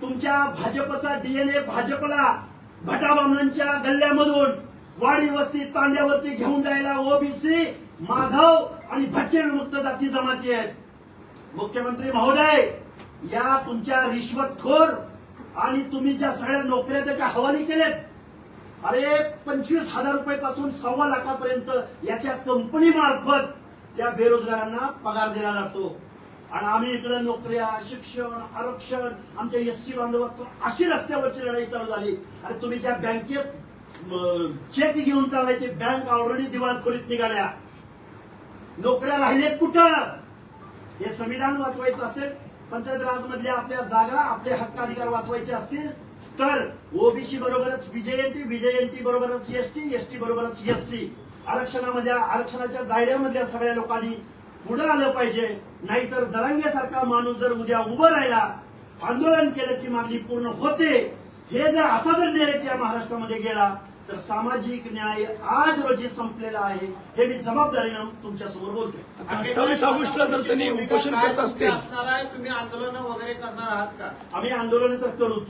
तुमच्या भाजपचा डीएनए भाजपला भटाबामणांच्या गल्ल्यामधून वाडी वस्ती तांड्यावरती घेऊन जायला ओबीसी, माधव आणि भटके विमुक्त जाती जमाती आहेत. मुख्यमंत्री महोदय, या तुमच्या रिश्वतखोर आणि तुम्ही ज्या सगळ्या नोकऱ्या त्याच्या हवाली केल्यात, अरे 25,000 रुपयापासून 1.25 लाखापर्यंत याच्या कंपनी मार्फत त्या बेरोजगारांना पगार दिला जातो. आणि आम्ही इकडे नोकऱ्या, शिक्षण, आरक्षण, आमच्या एससी बांधवात अशी रस्त्यावरची लढाई चालू झाली. अरे तुम्ही ज्या बँकेत चेक घेऊन चाललाय ते बँक ऑलरेडी दिवाळखोरीत निघाल्या. नोकऱ्या राहिलेत कुठं? हे संविधान वाचवायचं असेल, पंचायत राज मधल्या आपल्या जागा, आपले हक्क अधिकार वाचवायचे असतील तर ओबीसी बरोबरच बीजेएनटी बरोबरच एसटी बरोबरच एससी, आरक्षणाच्या दायऱ्यामधल्या सगळ्या लोकांनी पुढे आलं पाहिजे. नाहीतर जरांगेसारखा माणूस जर उद्या उभं राहिला, आंदोलन केलं की मागणी पूर्ण होते, हे जर असा जर नेरेट या महाराष्ट्रामध्ये गेला तर सामाजिक न्याय आज रोजी संपलेला आहे. हे मी जबाबदारीनं तुमच्या समोर बोलतोय. 28 ऑगस्टला जर त्यांनी उपोषण करत असतील, तुम्ही आंदोलन वगैरे करणार आहात का? आम्ही आंदोलन तर करूच,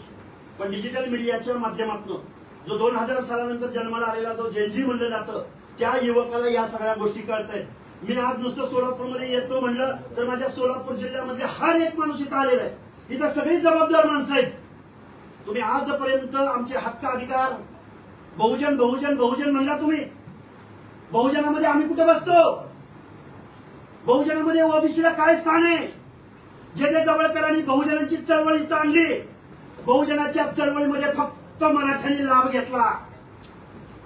पण डिजिटल मीडियाच्या माध्यमातून जो 2000 सालानंतर जन्माला आलेला जो जेनजी म्हणलं जातं त्या युवकाला या सगळ्या गोष्टी कळत आहेत. मी आज नुसतं सोलापूरमध्ये येतो म्हणलं तर माझ्या सोलापूर जिल्ह्यामध्ये हर एक माणूस इथं आलेला आहे. इथं सगळी जबाबदार माणसं आहेत. तुम्ही आजपर्यंत आमचे हक्क अधिकार बहुजन बहुजन बहुजन म्हणला तुम्ही. बहुजनामध्ये आम्ही कुठे बसतो? बहुजनामध्ये ओबीसीला काय स्थान आहे? जे जे जवळकरांनी बहुजनांची चळवळ इथं आणली, बहुजनाच्या चळवळीमध्ये फक्त मराठ्यांनी लाभ घेतला,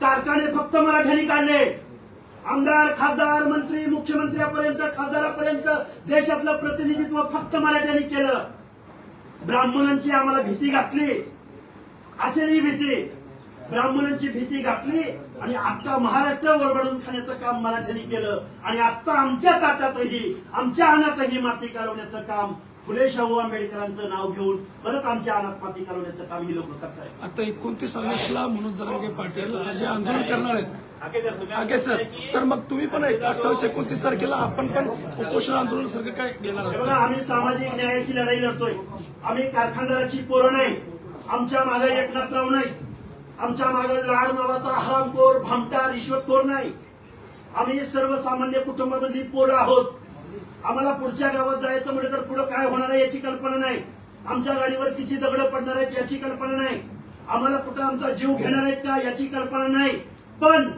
कारखाने फक्त मराठ्यांनी काढले, आमदार खासदार मंत्री मुख्यमंत्र्यापर्यंत खासदारापर्यंत देशातलं प्रतिनिधित्व फक्त मराठ्यांनी केलं. ब्राह्मणांची आम्हाला भीती घातली, असेल ही भीती, ब्राह्मणांची भीती घातली आणि आता महाराष्ट्र ओरबाडून खाण्याचं काम मराठ्यांनी केलं. आणि आता आमच्या ताटातही आमच्या अनातही माती कालवण्याचं काम फुले शाहू आंबेडकरांचं नाव घेऊन परत आमच्या अनात माती कालवण्याचं काम ही लोक करतायत. आता 29 ऑगस्टला मनोज जरांगे पाटील जे आंदोलन करणार आहेत. ओके सर, तर मग तुम्ही पण 28-29 तारखेला आपण पण उपोषण आंदोलन सगळं काय घेणार हे बघा, आहात? आम्ही सामाजिक न्यायाची लढाई लढतोय. आम्ही कारखानदाराची पोरं नाही, आमच्या मागे एकनाथराव नाही, आमच्या मागे लाड नावाचा हरामखोर भामटा रिश्वतखोर नाही. आम्ही सर्वसामान्य कुटुंबामधली पोरं आहोत. आम्हाला पुढच्या गावात जायचं म्हणजे तर पुढे काय होणार आहे याची कल्पना नाही, आमच्या गाडीवर किती दगड पडणार आहेत याची कल्पना नाही, आम्हाला कुठं आमचा जीव घेणार आहेत का याची कल्पना नाही. पण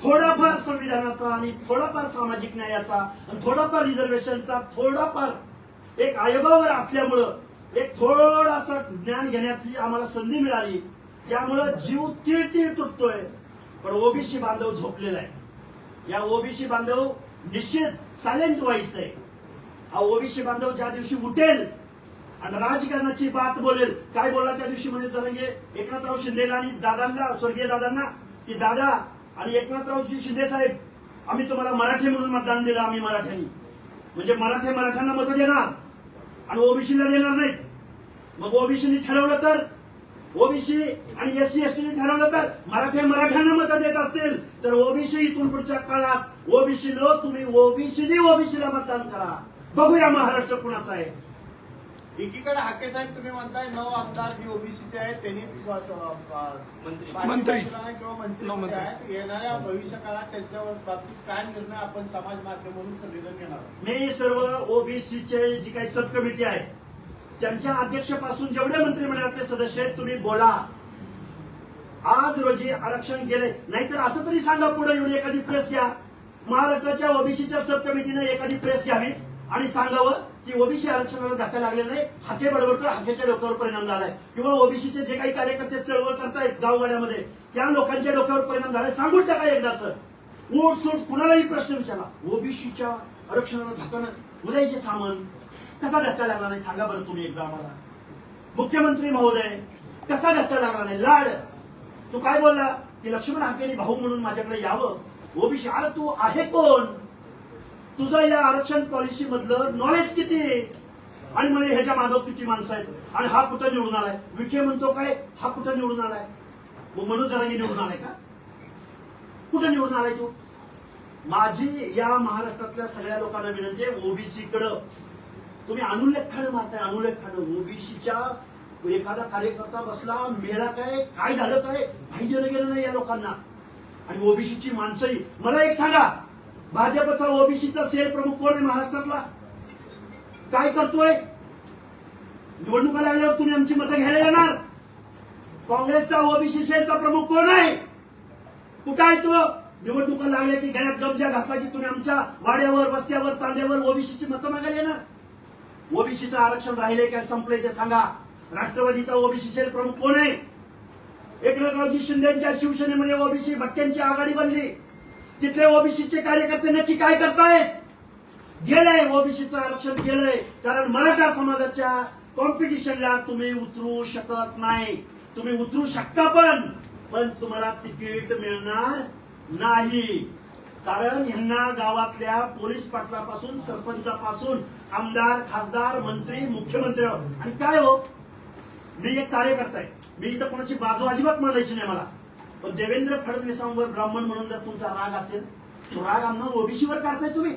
थोडाफार संविधानाचा आणि थोडाफार सामाजिक न्यायाचा आणि थोडाफार रिझर्वेशनचा थोडाफार एक आयोगावर असल्यामुळं एक थोडासा ज्ञान घेण्याची आम्हाला संधी मिळाली, त्यामुळं जीव तीळ तीळ तुटतोय. पण ओबीसी बांधव झोपलेला आहे. या ओबीसी बांधव निश्चित सायलेंट व्हायस आहे. हा ओबीसी बांधव ज्या दिवशी उठेल आणि राजकारणाची बात बोलेल, काय बोलला त्या दिवशी म्हणजे जरांगे एकनाथराव शिंदेला आणि दादांना, स्वर्गीय दादांना, की दादा आणि एकनाथरावजी शिंदे साहेब, आम्ही तुम्हाला मराठी म्हणून मतदान दिलं, आम्ही मराठ्यांनी, म्हणजे मराठ्यांना मतं देणार आणि ओबीसीला देणार नाहीत. मग ओबीसीनी ठरवलं तर, ओबीसी आणि एससी एसटीने ठरवलं तर मराठ्यांना मतं देत असतील तर ओबीसी इथून पुढच्या काळात ओबीसी न तुम्ही ओबीसीला मतदान करा. बघूया महाराष्ट्र कुणाचा आहे. एकीकडे हाके साहेब तुम्ही म्हणताय 9 आमदार जे ओबीसीचे आहेत त्यांनी मंत्री किंवा मंत्री आहेत, येणाऱ्या भविष्य काळात त्यांच्यावर बाबतीत काय निर्णय आपण समाज माध्यम म्हणून संवेदन घेणार आहोत? मी सर्व ओबीसीचे जी काही सब कमिटी आहे त्यांच्या अध्यक्षापासून जेवढे मंत्रिमंडळातले सदस्य आहेत तुम्ही बोला. आज रोजी आरक्षण गेले, नाहीतर असं तरी सांगा, पुढे येऊन एखादी प्रेस घ्या, महाराष्ट्राच्या ओबीसीच्या सब कमिटीने एखादी प्रेस घ्यावी आणि सांगावं की ओबीसी आरक्षणाला धक्का लागलेला नाही, हाके बडबडतोय, हाकेच्या डोक्यावर परिणाम झालाय, किंवा ओबीसीचे जे काही कार्यकर्ते चळवळ करतायत गावगाड्यामध्ये त्या लोकांच्या डोक्यावर परिणाम झालाय, सांगून टाका एकदाच. ओट सूट कुणालाही प्रश्न विचारा, ओबीसीच्या आरक्षणाला धक्का नाही, उदयचे सामंत कसा धक्का लागला नाही सांगा बरं तुम्ही एकदा आम्हाला. मुख्यमंत्री महोदय कसा धक्का लागला नाही. लाड तू काय बोलला की लक्ष्मण हाकेने भाऊ म्हणून माझ्याकडे यावं, ओबीसी, अरे तू आहे कोण? तुझं या आरक्षण पॉलिसी मधलं नॉलेज किती आणि म्हणजे ह्याच्या मागं किती माणसं आहेत आणि हा कुठं निवडून आलाय? विखे म्हणतो काय हा कुठं निवडून आलाय? मग मनोज जरांगे निवडून आलाय का? कुठं निवडून आलाय तू? माझी या महाराष्ट्रातल्या सगळ्या लोकांना विनंती आहे, ओबीसी कडं तुम्ही अनुल्लेखानं मारताय, अनुल्लेखानं. ओबीसीच्या एखादा कार्यकर्ता बसला, मेला काय झालं काय काही देणं गेलं नाही या लोकांना. आणि ओबीसीची माणसंही, मला एक सांगा, भाजपचा ओबीसीचा सेल प्रमुख कोण आहे महाराष्ट्रातला? काय करतोय? निवडणुका लागल्यावर तुम्ही आमची मतं घ्यायला येणार? काँग्रेसचा ओबीसी सेलचा प्रमुख कोण आहे? कुठं आहे तो? निवडणुका लागल्या की गळ्यात गमजा घातला की तुम्ही आमच्या वाड्यावर, वस्त्यावर, तांड्यावर ओबीसीची मतं मागायला येणार? ओबीसीचं आरक्षण राहिले काय संपले ते सांगा. राष्ट्रवादीचा ओबीसी सेल प्रमुख कोण आहे? एकनाथरावजी शिंदेच्या शिवसेनेमध्ये ओबीसी भट्ट्यांची आघाडी बनली, तिथले ओबीसीचे कार्यकर्ते नक्की काय करतायत? गेलंय ओबीसीचं आरक्षण गेलंय, कारण मराठा समाजाच्या कॉम्पिटिशनला तुम्ही उतरू शकत नाही. तुम्ही उतरू शकता पण तुम्हाला तिकीट मिळणार नाही, कारण ह्यांना गावातल्या पोलीस पाटलापासून सरपंचापासून आमदार खासदार मंत्री मुख्यमंत्री, आणि काय हो, मी एक कार्यकर्ता आहे, मी इथं कोणाची बाजू अजिबात मानायची नाही मला, पण देवेंद्र फडणवीसांवर ब्राह्मण म्हणून जर तुमचा राग असेल, तो राग आम्हाला ओबीसीवर काढताय तुम्ही.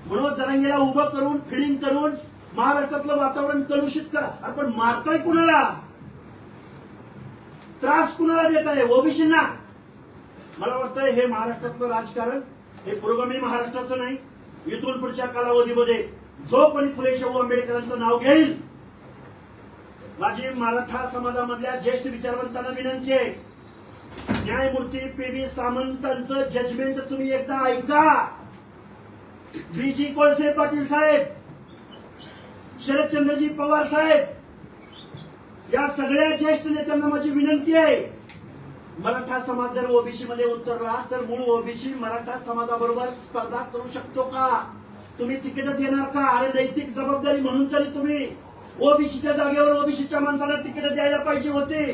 मनोज जरांगेला उभं करून फिडिंग करून महाराष्ट्रातलं वातावरण कलुषित करा. आपण मारताय कुणाला? त्रास कुणाला देत आहे? ओबीसींना. मला वाटतं हे महाराष्ट्रातलं राजकारण हे पुरोगामी महाराष्ट्राचं नाही. इथून पुढच्या कालावधीमध्ये जो कोणी फुले शाहू आंबेडकरांचं नाव घेईल, माझी मराठा समाजामधल्या ज्येष्ठ विचारवंतांना विनंती आहे, न्यायमूर्ती पी.बी. सामंतांचं जजमेंट तुम्ही एकदा ऐका. बीजी कोळसे पाटील साहेब, शरदचंद्रजी पवार साहेब, या सगळ्या ज्येष्ठ नेत्यांना माझी विनंती आहे, मराठा समाज जर ओबीसी मध्ये उतरला तर मूळ ओबीसी मराठा समाजाबरोबर स्पर्धा करू शकतो का? तुम्ही तिकीट देणार का? अरे नैतिक जबाबदारी म्हणून तरी तुम्ही ओबीसीच्या जागेवर ओबीसीच्या माणसाला तिकीट द्यायला पाहिजे होते.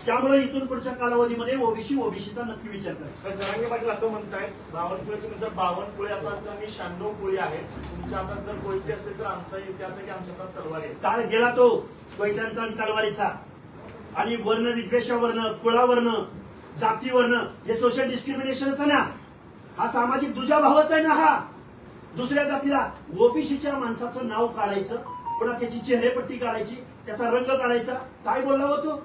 त्यामुळे इथून पुढच्या कालावधीमध्ये ओबीसीचा नक्की विचार करा. तर जरांगे पाटील असं म्हणतायत, बावनकुळे तुम्ही जर 52 कुळे असाल तर आम्ही 96 कुळे आहेत. तुमच्या हातात जर कोयते असेल तर आमचा इतिहास आहे की आमच्या हातात तलवार आहे. काळ गेला तो कोयत्यांचा आणि तलवारीचा, आणि वर्ण विद्वेषावरनं, कुळावरनं, जातीवरनं हे सोशल डिस्क्रिमिनेशनच आहे ना. हा सामाजिक दुजाभावच आहे ना. हा दुसऱ्या जातीला ओबीसीच्या माणसाचं नाव काढायचं, पुन्हा त्याची चेहरेपट्टी काढायची, त्याचा रंग काढायचा. काय बोलला होतो?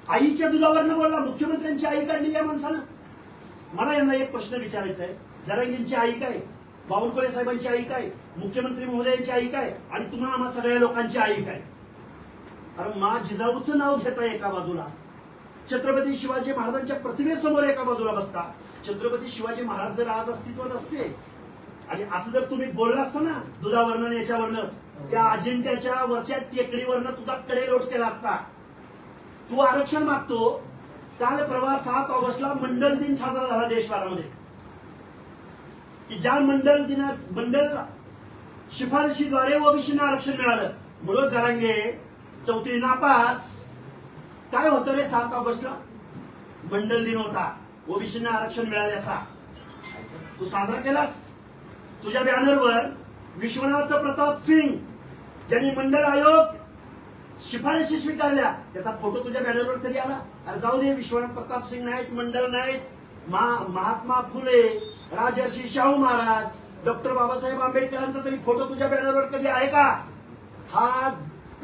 आईच्या दुधावरनं बोलला. मुख्यमंत्र्यांची आई काढली या माणसानं. मला यांना एक प्रश्न विचारायचा आहे, जरांगींची आई काय, बावनकुळे साहेबांची आई काय, मुख्यमंत्री महोदयांची आई काय, आणि तुम्हाला आम्हा सगळ्या लोकांची आई काय? अरे मा जिजाऊचं नाव घेता एका बाजूला, छत्रपती शिवाजी महाराजांच्या प्रतिमेसमोर एका बाजूला बसता. छत्रपती शिवाजी महाराज जर आज अस्तित्वात असते आणि असं जर तुम्ही बोलला असता ना दुधावरनं याच्यावरनं, त्या अजिंठ्याच्या वरच्या टेकडीवरनं तुझा कडेलोट केला असता. तू आरक्षण मागतो. काल परवा 7 ऑगस्टला मंडल दिन साजरा झाला देशभरामध्ये, की ज्या मंडल शिफारशीद्वारे ओबीसींना आरक्षण मिळालं. म्हणून जरांगे चौथी नापास. काय होतं रे 7 ऑगस्टला? मंडल दिन होता, ओबीसींना आरक्षण मिळाल्याचा. तू साजरा केलास. तुझ्या बॅनरवर विश्वनाथ प्रताप सिंग ज्यांनी मंडल आयोग शिफारशी स्वीकारल्या त्याचा फोटो तुझ्या बॅनरवर कधी आला? अरे जाऊ दे, विश्वनाथ प्रताप सिंग नाहीत, मंडल नाहीत, महात्मा फुले, राजर्षी शाहू महाराज, डॉक्टर बाबासाहेब आंबेडकरांचा तरी फोटो तुझ्या बॅनरवर कधी आहे का? हा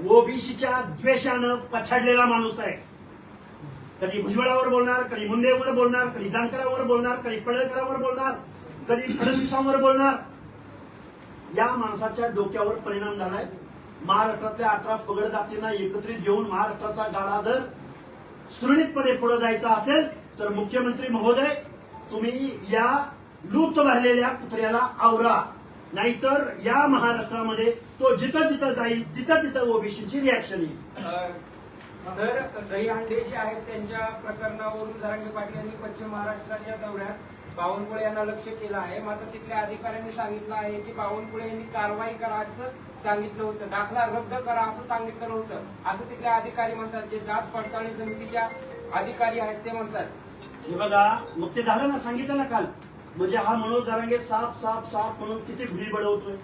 ओबीसीच्या द्वेषानं पछाडलेला माणूस आहे. कधी भुजबळावर बोलणार, कधी मुंडेवर बोलणार, कधी जानकरांवर बोलणार, कधी पडळकरांवर बोलणार, कधी फडणवीसांवर बोलणार. या माणसाच्या डोक्यावर परिणाम झालाय. महाराष्ट्रातल्या 18 पगड जातींना एकत्रित घेऊन महाराष्ट्राचा गाडा जर सुरळीतपणे पुढे जायचा असेल तर मुख्यमंत्री महोदय तुम्ही या लूट भरलेल्या कुत्र्याला आवरा, नाहीतर या महाराष्ट्रामध्ये तो जिथं जिथं जाईल तिथं तिथं ओबीसीची रिॲक्शन येईल. सर, दहीहंडे जे आहेत त्यांच्या प्रकरणावरून जरांगे पाटील यांनी पश्चिम महाराष्ट्राच्या दौऱ्यात बावनकुळे यांना लक्ष केलं आहे. मात्र तिथल्या अधिकाऱ्यांनी सांगितलं आहे की बावनकुळे यांनी कारवाई करा असं सांगितलं होतं, दाखला रद्द करा असं सांगितलं नव्हतं, असं तिथल्या अधिकारी म्हणतात. जे जात पडताळणी समितीच्या अधिकारी आहेत ते म्हणतात. हे बघा, मग ते झालं ना, सांगितलं ना काल. म्हणजे हा मनोज जरांगे साप म्हणून किती भीड बडवतोय.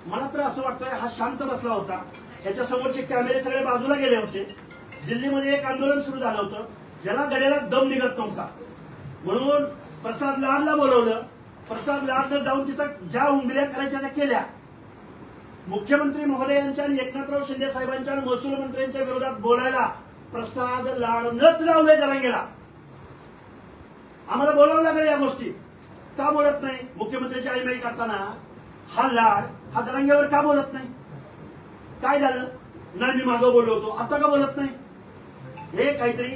मला तर असं वाटतंय हा शांत बसला होता. त्याच्या समोरचे कॅमेरे सगळे बाजूला गेले होते. दिल्लीमध्ये एक आंदोलन सुरू झालं होतं, ज्याला गड्याला दम निघत नव्हता. म्हणून प्रसाद लाडला बोलवलं. प्रसाद लाडनं जाऊन तिथं ज्या उंगल्या करायच्या त्या केल्या. मुख्यमंत्री महोदयांच्या आणि एकनाथराव शिंदे साहेबांच्या आणि महसूल मंत्र्यांच्या विरोधात बोलायला प्रसाद लाडनंच लावलंय जरांगेला. आम्हाला बोलावं लागेल या गोष्टी. का बोलत नाही? मुख्यमंत्र्यांची आईमाई करताना हा लाड हा जरांगेवर का बोलत नाही? काय झालं? नाही मी मागं बोललो होतो, आता का बोलत नाही? हे काहीतरी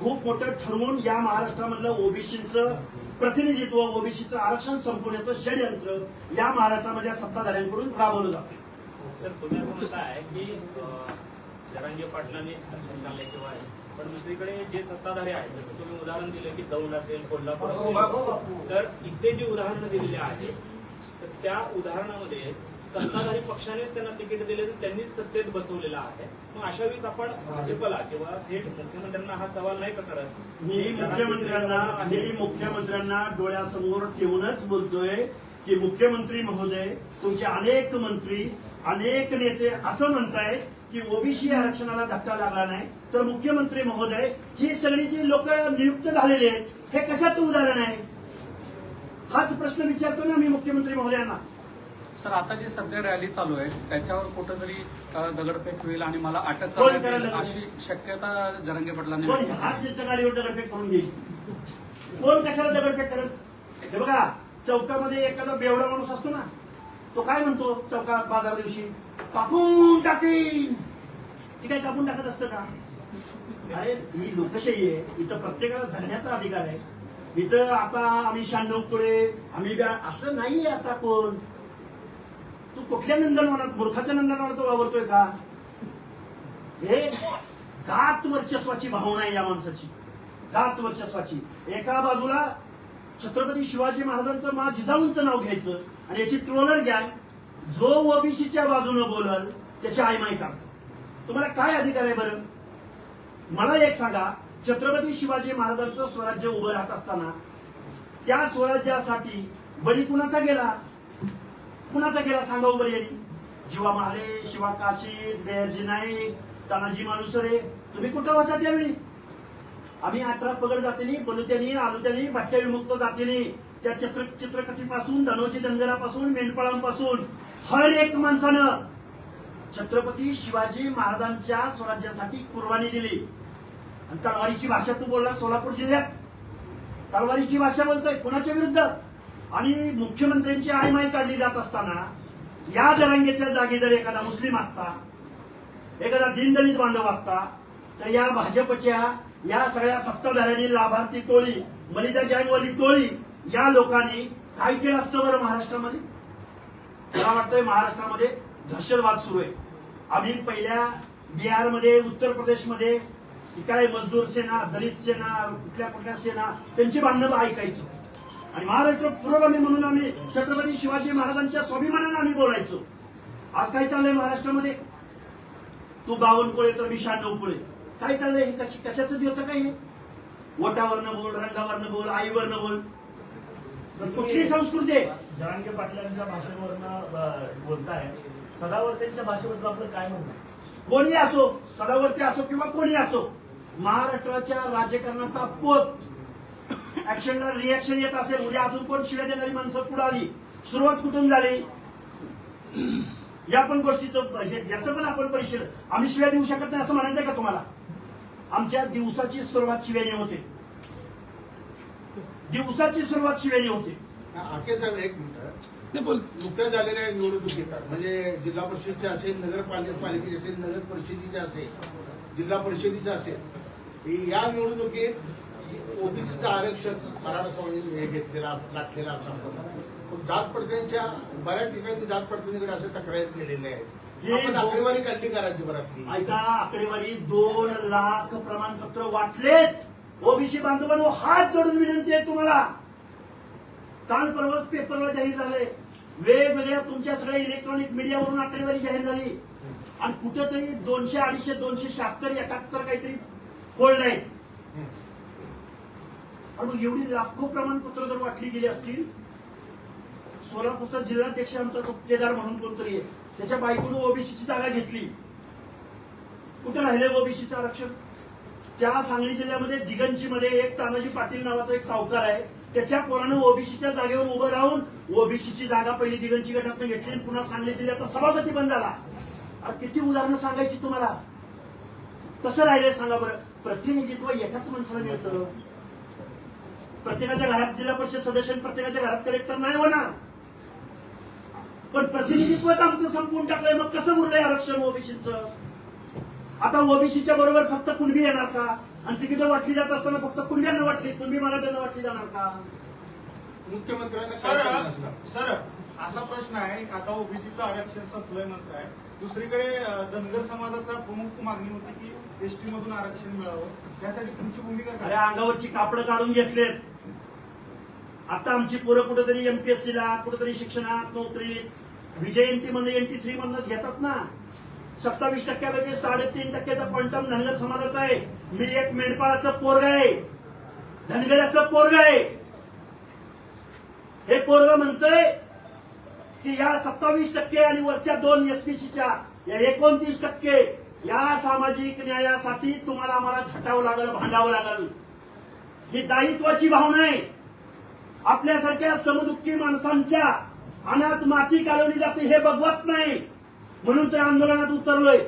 खूप मोठं ठरवून या महाराष्ट्रामधलं ओबीसीचं प्रतिनिधित्व, ओबीसीचं आरक्षण संपवण्याचं षडयंत्र या महाराष्ट्रामधल्या सत्ताधाऱ्यांकडून राबवलं जातं. तर तुम्ही असं म्हणताय की जरांगे पाटलांनी आरक्षण काढले किंवा आहे, पण दुसरीकडे जे सत्ताधारी आहेत, जसं तुम्ही उदाहरण दिलं की दौंड असेल, कोल्हापूर असेल, तर इथले जी उदाहरणं दिलेली आहेत तर त्या उदाहरणामध्ये सत्ताधारी पक्षानेच त्यांना तिकीट दिले, तर त्यांनी सत्तेत बसवलेलं आहे. मग अशा वेळेस आपण भाजपला किंवा थेट मुख्यमंत्र्यांना हा सवाल नाही का करत? मी मुख्यमंत्र्यांना डोळ्यासमोर ठेवूनच बोलतोय की मुख्यमंत्री महोदय, तुमचे अनेक मंत्री, अनेक नेते असं म्हणतायत की ओबीसी आरक्षणाला धक्का लागला नाही, तर मुख्यमंत्री महोदय ही सगळी जी लोक नियुक्त झालेली आहेत हे कशाचं उदाहरण आहे? हाच प्रश्न विचारतो ना मी मुख्यमंत्री महोदयांना. सर, आता जी सध्या रॅली चालू आहे त्याच्यावर कुठेतरी दगडफेक होईल आणि मला अटक कोण करण्यात येईल करेल? अशी शक्यता जरांगे पाटलांनी कोण व्यक्त केली. हाच याच्या गाडीवर दगडफेक करून घेईल? कोण कशाला दगडफेक करेल? हे बघा, चौकामध्ये एखादा बेवडा माणूस असतो ना, तो काय म्हणतो चौकात बाजार दिवशी? कापून टाकीन. ती काय कापून टाकत असतं का? अरे ही लोकशाही आहे, इथं प्रत्येकाला झडण्याचा अधिकार आहे. इथं आता आम्ही 96 पुळे आम्ही असं नाहीये आता कोण. तू कुठल्या नंदनवनात मूर्खाच्या नंदनवनात वावरतोय का? हे जात वर्चस्वाची भावना आहे या माणसाची, जात वर्चस्वाची. एका बाजूला छत्रपती शिवाजी महाराजांचं मा जिजाऊंचं नाव घ्यायचं आणि याची ट्रोलर गँग जो ओबीसीच्या बाजूनं बोलल त्याची आयमाई काढतो. तुम्हाला काय अधिकार आहे बरं? मला एक सांगा, छत्रपती शिवाजी महाराजांचं स्वराज्य उभं राहत असताना त्या स्वराज्यासाठी बळी कुणाचा गेला? कुणाचा गेला सांगा उभं यांनी? जीवा महाले, शिवा काशीद, बेहरजी नाईक, तानाजी मालुसरे, तुम्ही कुठं होता त्यावेळी? आम्ही 18 पगड जातीने, बलुत्यानी, आलुत्यानी, भटक्या विमुक्त जातीने, त्या चित्रकथीपासून, धनोजी धनगरापासून, मेंढपाळांपासून हर एक माणसानं छत्रपती शिवाजी महाराजांच्या स्वराज्यासाठी कुर्बानी दिली. आणि तलवारीची भाषा तू बोलला सोलापूर जिल्ह्यात, तलवारीची भाषा बोलतोय कुणाच्या विरुद्ध? आणि मुख्यमंत्र्यांची आयमाई काढली जात असताना या जरांगेच्या जागी जर एखादा मुस्लिम असता, एखादा दीनदलित बांधव असता, तर या भाजपच्या या सगळ्या सत्ताधाऱ्यांनी, लाभार्थी टोळी, मलिदा गँगवाली टोळी, या लोकांनी काय केलं असतं बरं महाराष्ट्रामध्ये? मला वाटतंय महाराष्ट्रामध्ये दहशतवाद सुरू आहे. आम्ही पहिल्या बिहारमध्ये, उत्तर प्रदेशमध्ये काय मजदूर सेना, दलित सेना, कुठल्या कुठल्या सेना, त्यांची भांडणं ऐकायचो. आणि महाराष्ट्र पुरोगामी म्हणून आम्ही छत्रपती शिवाजी महाराजांच्या स्वाभिमानानं आम्ही बोलायचो. आज काय चाललंय महाराष्ट्रामध्ये? तू 52 पुळे तर मी 96 पुळे. काय चाललंय? कशाचं देतं काय हे? वोटावरनं बोल, रंगावरनं बोल, आईवरनं बोल. कुठली संस्कृती आहे? जरांगे पाटलांच्या भाषेवरनं बोलताय, सदावर्तेंच्या भाषेबद्दल आपलं काय म्हणणं आहे? कोणी असो, सदावर्ती असो किंवा कोणी असो, महाराष्ट्राच्या राजकारणाचा पोत ऍक्शनला रिॲक्शन येत असेल. उद्या अजून कोण शिव्या देणारी माणसं पुढे आली, सुरुवात कुठून झाली या पण गोष्टीचं, याचं पण आपण परिशीलन. आम्ही शिव्या देऊ शकत नाही असं म्हणायचंय का तुम्हाला? आमच्या दिवसाची सुरुवात शिव्याने होते, दिवसाची सुरुवात शिव्याने होते. आके साहेब एक मिनिट, नाही बोल. नुकत्याच झालेल्या निवडणुकीत म्हणजे जिल्हा परिषदेचे असेल, नगरपालिकेचे असेल, नगर परिषदेचे असेल, जिल्हा परिषदेचे असेल, या निवडणुकीत ओबीसीचं आरक्षण मराठा समाजाने हे घेतलेला लाटलेला असा जात पडत्यांच्या बऱ्याच ठिकाणी जात पडत्यांकडे अशा तक्रारी केलेल्या आहेत. आपण आकडेवारी काढली का राज्यभरातली? ऐका, आकडेवारी 2 लाख प्रमाणपत्र वाटलेत. ओबीसी बांधवांनो, हात जोडून विनंती आहे तुम्हाला. काल परवाच पेपरला जाहीर झालंय, वेगवेगळ्या तुमच्या सगळ्या इलेक्ट्रॉनिक मीडियावरून आकडेवारी जाहीर झाली. आणि कुठेतरी 200, 250, 276, 71 काहीतरी होल्ड आहे. आणि मग एवढी लाखो प्रमाणपत्र जर वाटली गेली असतील, सोलापूरचा जिल्हाध्यक्ष आमचा केदार म्हणून कोणतरी आहे, त्याच्या बायकोनं ओबीसीची जागा घेतली. कुठे राहिले ओबीसीचं आरक्षण? त्या सांगली जिल्ह्यामध्ये दिगंजीमध्ये एक तानाजी पाटील नावाचा एक सावकार आहे, त्याच्या पोरानं ओबीसीच्या जागेवर उभं राहून ओबीसीची जागा पहिली दिगंजी गटातून घेतली आणि पुन्हा सांगली जिल्ह्याचा सभापती पण झाला. किती उदाहरणं सांगायची तुम्हाला? कसं राहिले सांगा बरं? प्रतिनिधित्व एकाच माणसाला मिळतं. प्रत्येकाच्या घरात जिल्हा परिषद सदस्य, प्रत्येकाच्या घरात कलेक्टर नाही होणार, पण प्रतिनिधित्वच आमचं संपवून टाकलंय. मग कसं उरलंय आरक्षण ओबीसीचं? आता ओबीसीच्या बरोबर फक्त कुणबी येणार का? आणि तिकीटं वाटली जात असताना फक्त कुणब्यांना वाटली, कुणबी मराठ्यांना वाटली जाणार का? मुख्यमंत्र्यांना काय सांगणं असणार? सर, असा प्रश्न आहे, आता ओबीसीचं आरक्षण संपलंय म्हणताय, दुसरीकडे धनगर समाजाचा प्रमुख मागणी होती की एसटी मधून आरक्षण मिळावं, त्यासाठी तुमची भूमिका अरे काय? अंगावरची कापडं काढून घेतलेत. आता आमची पोरं कुठेतरी एमपीएससीला, कुठेतरी शिक्षणात, नोकरी, विजयंती मधून NT3 मधूनच घेतात ना. 27% 3.5% क्वांटम धनगर समाजाचा आहे. मी एक मेंढपाळाचं पोरग आहे, धनगराचं पोरग आहे. हे पोरग म्हणतोय की या 27% आणि वरच्या 2 एसपीसीच्या या 29% या सामाजिक न्यायासाठी तुम्हाला आम्हाला झटावं लागलं, भांडावं लागलं. ही दायित्वाची भावना आहे. आपल्यासारख्या समदुःखी माणसांच्या अनाथ माती कालवली जाते हे बघवत नाही, म्हणून तर आंदोलनात उतरलोय.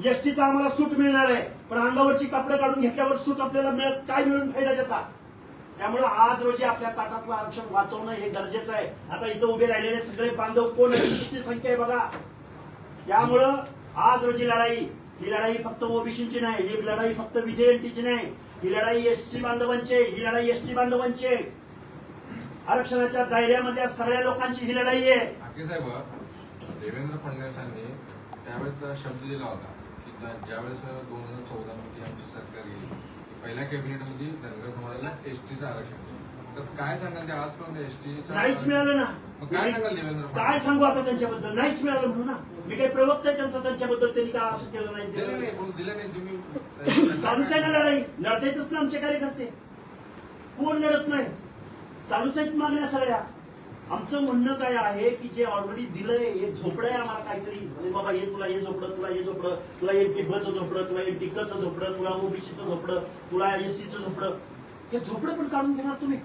एसटीचा आम्हाला सूट मिळणार आहे, पण अंगावरची कपडे काढून घेतल्यावर सूट आपल्याला मिळत काय, मिळून फायदा त्याचा? त्यामुळे आज रोजी आपल्या ताटातलं आरक्षण वाचवणं हे गरजेचं आहे. आता इथं उभे राहिलेले सगळे बांधव कोण आहेत, किती संख्या आहे बघा. त्यामुळं आज रोजी लढाई, ही लढाई फक्त ओबीसीची नाही, ही लढाई फक्त विजयंतीची नाही. ही लढाई एससी बांधवांची आहे, ही लढाई एसटी बांधवांची आहे. आरक्षणाच्या दायऱ्यामधल्या सगळ्या लोकांची ही लढाई आहे. आके साहेब, देवेंद्र फडणवीसांनी त्यावेळेस शब्द दिला होता की ज्यावेळेस 2014 मध्ये आमची सरकार येईल पहिल्या कॅबिनेटमध्ये धनगर समाजाला एसटीचं आरक्षण. तर काय सांगाल ते आजपर्यंत एसटीचं नाहीच मिळालं ना. मग काय सांगाल देवेंद्र काय सांगू आता त्यांच्याबद्दल? नाहीच मिळालं म्हणून ना. मी काही प्रवक्ता आहे त्यांचा, त्यांच्याबद्दल त्यांनी काय असं केलं नाही दिलं नाही, दिलं दिलं नाही तुम्ही चालूच आहे ना लढाई. लढतायतच ना आमचे कार्यकर्ते. कोण लढत नाही? चालूच आहेत मागण्या सगळ्या. आमचं म्हणणं काय आहे की जे ऑलरेडी दिलंय हे झोपडं आहे आम्हाला काहीतरी. म्हणजे बाबा हे तुला हे झोपडं, तुला हे झोपडं, तुला एनटी बचं झोपडं, तुला एनटी कचं झोपडं, तुला ओबीसीचं झोपडं, तुला एससीचं झोपडं. हे झोपडं पण काढून घेणार तुम्ही.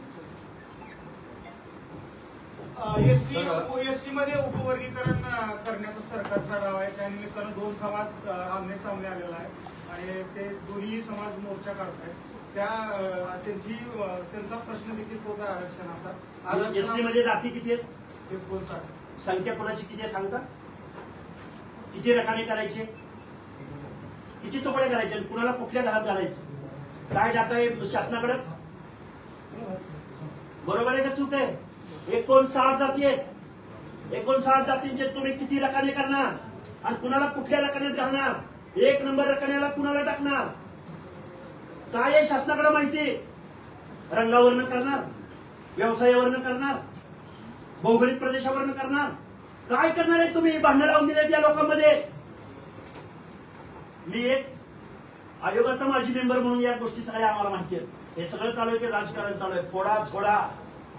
एससी मध्ये उपवर्गीकरण करण्याचा सरकारचा डाव आहे. त्यानिमित्तानं 2 समाज आमने सामने आलेला आहे आणि ते दोन्ही समाज मोर्चा काढतायत. त्यांचा प्रश्न देखील तो काय आरक्षणाचा. एससी मध्ये जाती किती आहेत? 59. संख्या कोणाची किती आहे सांगता? किती रकाने करायचे, किती तुकडे करायचे, कुणाला कुठल्या घरात घालायचे, काय डाटा आहे शासनाकडे? बरोबर आहे का चूक आहे? 59 जाती आहेत. 59 जातींचे तुम्ही किती रकाने करणार आणि कुणाला कुठल्या रकान्यात घालणार? 1 नंबर रकान्याला कुणाला टाकणार? काय आहे शासनाकडे माहिती? रंगावरनं करणार, व्यवसायावरनं करणार, भौगोलिक प्रदेशावरनं करणार, काय करणार आहे तुम्ही? भांडण लावून दिले या लोकांमध्ये. मी एक आयोगाचा माजी मेंबर म्हणून या गोष्टी सगळ्या आम्हाला माहिती आहेत. हे सगळं चालू आहे ते राजकारण चालू आहे. फोडा झोडा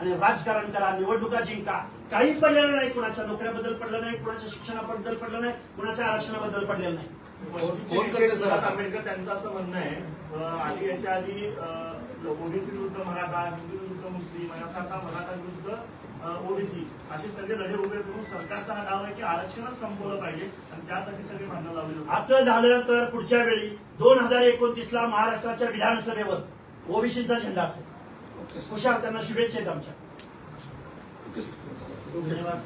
आणि राजकारण करा, निवडणुका जिंका. काही पडलेलं नाही. कुणाच्या नोकऱ्याबद्दल पडलं नाही, कुणाच्या शिक्षणाबद्दल पडलं नाही, कुणाच्या आरक्षणाबद्दल पडलेलं नाही. आंबेडकर त्यांचं असं म्हणणं आहे आधी याच्या आधी ओबीसी विरुद्ध मराठा, हिंदू विरुद्ध मुस्लिम आणि आता मराठा विरुद्ध ओबीसी असे सगळे लढे उभे करून सरकारचा हा डाव आहे की आरक्षणच संपवलं पाहिजे आणि त्यासाठी सगळे भांडण लावले होते. असं झालं तर पुढच्या वेळी 2029 महाराष्ट्राच्या विधानसभेवर ओबीसीचा झेंडा असेल. हुशार, त्यांना शुभेच्छा आहेत आमच्या. Okay sir. धन्यवाद.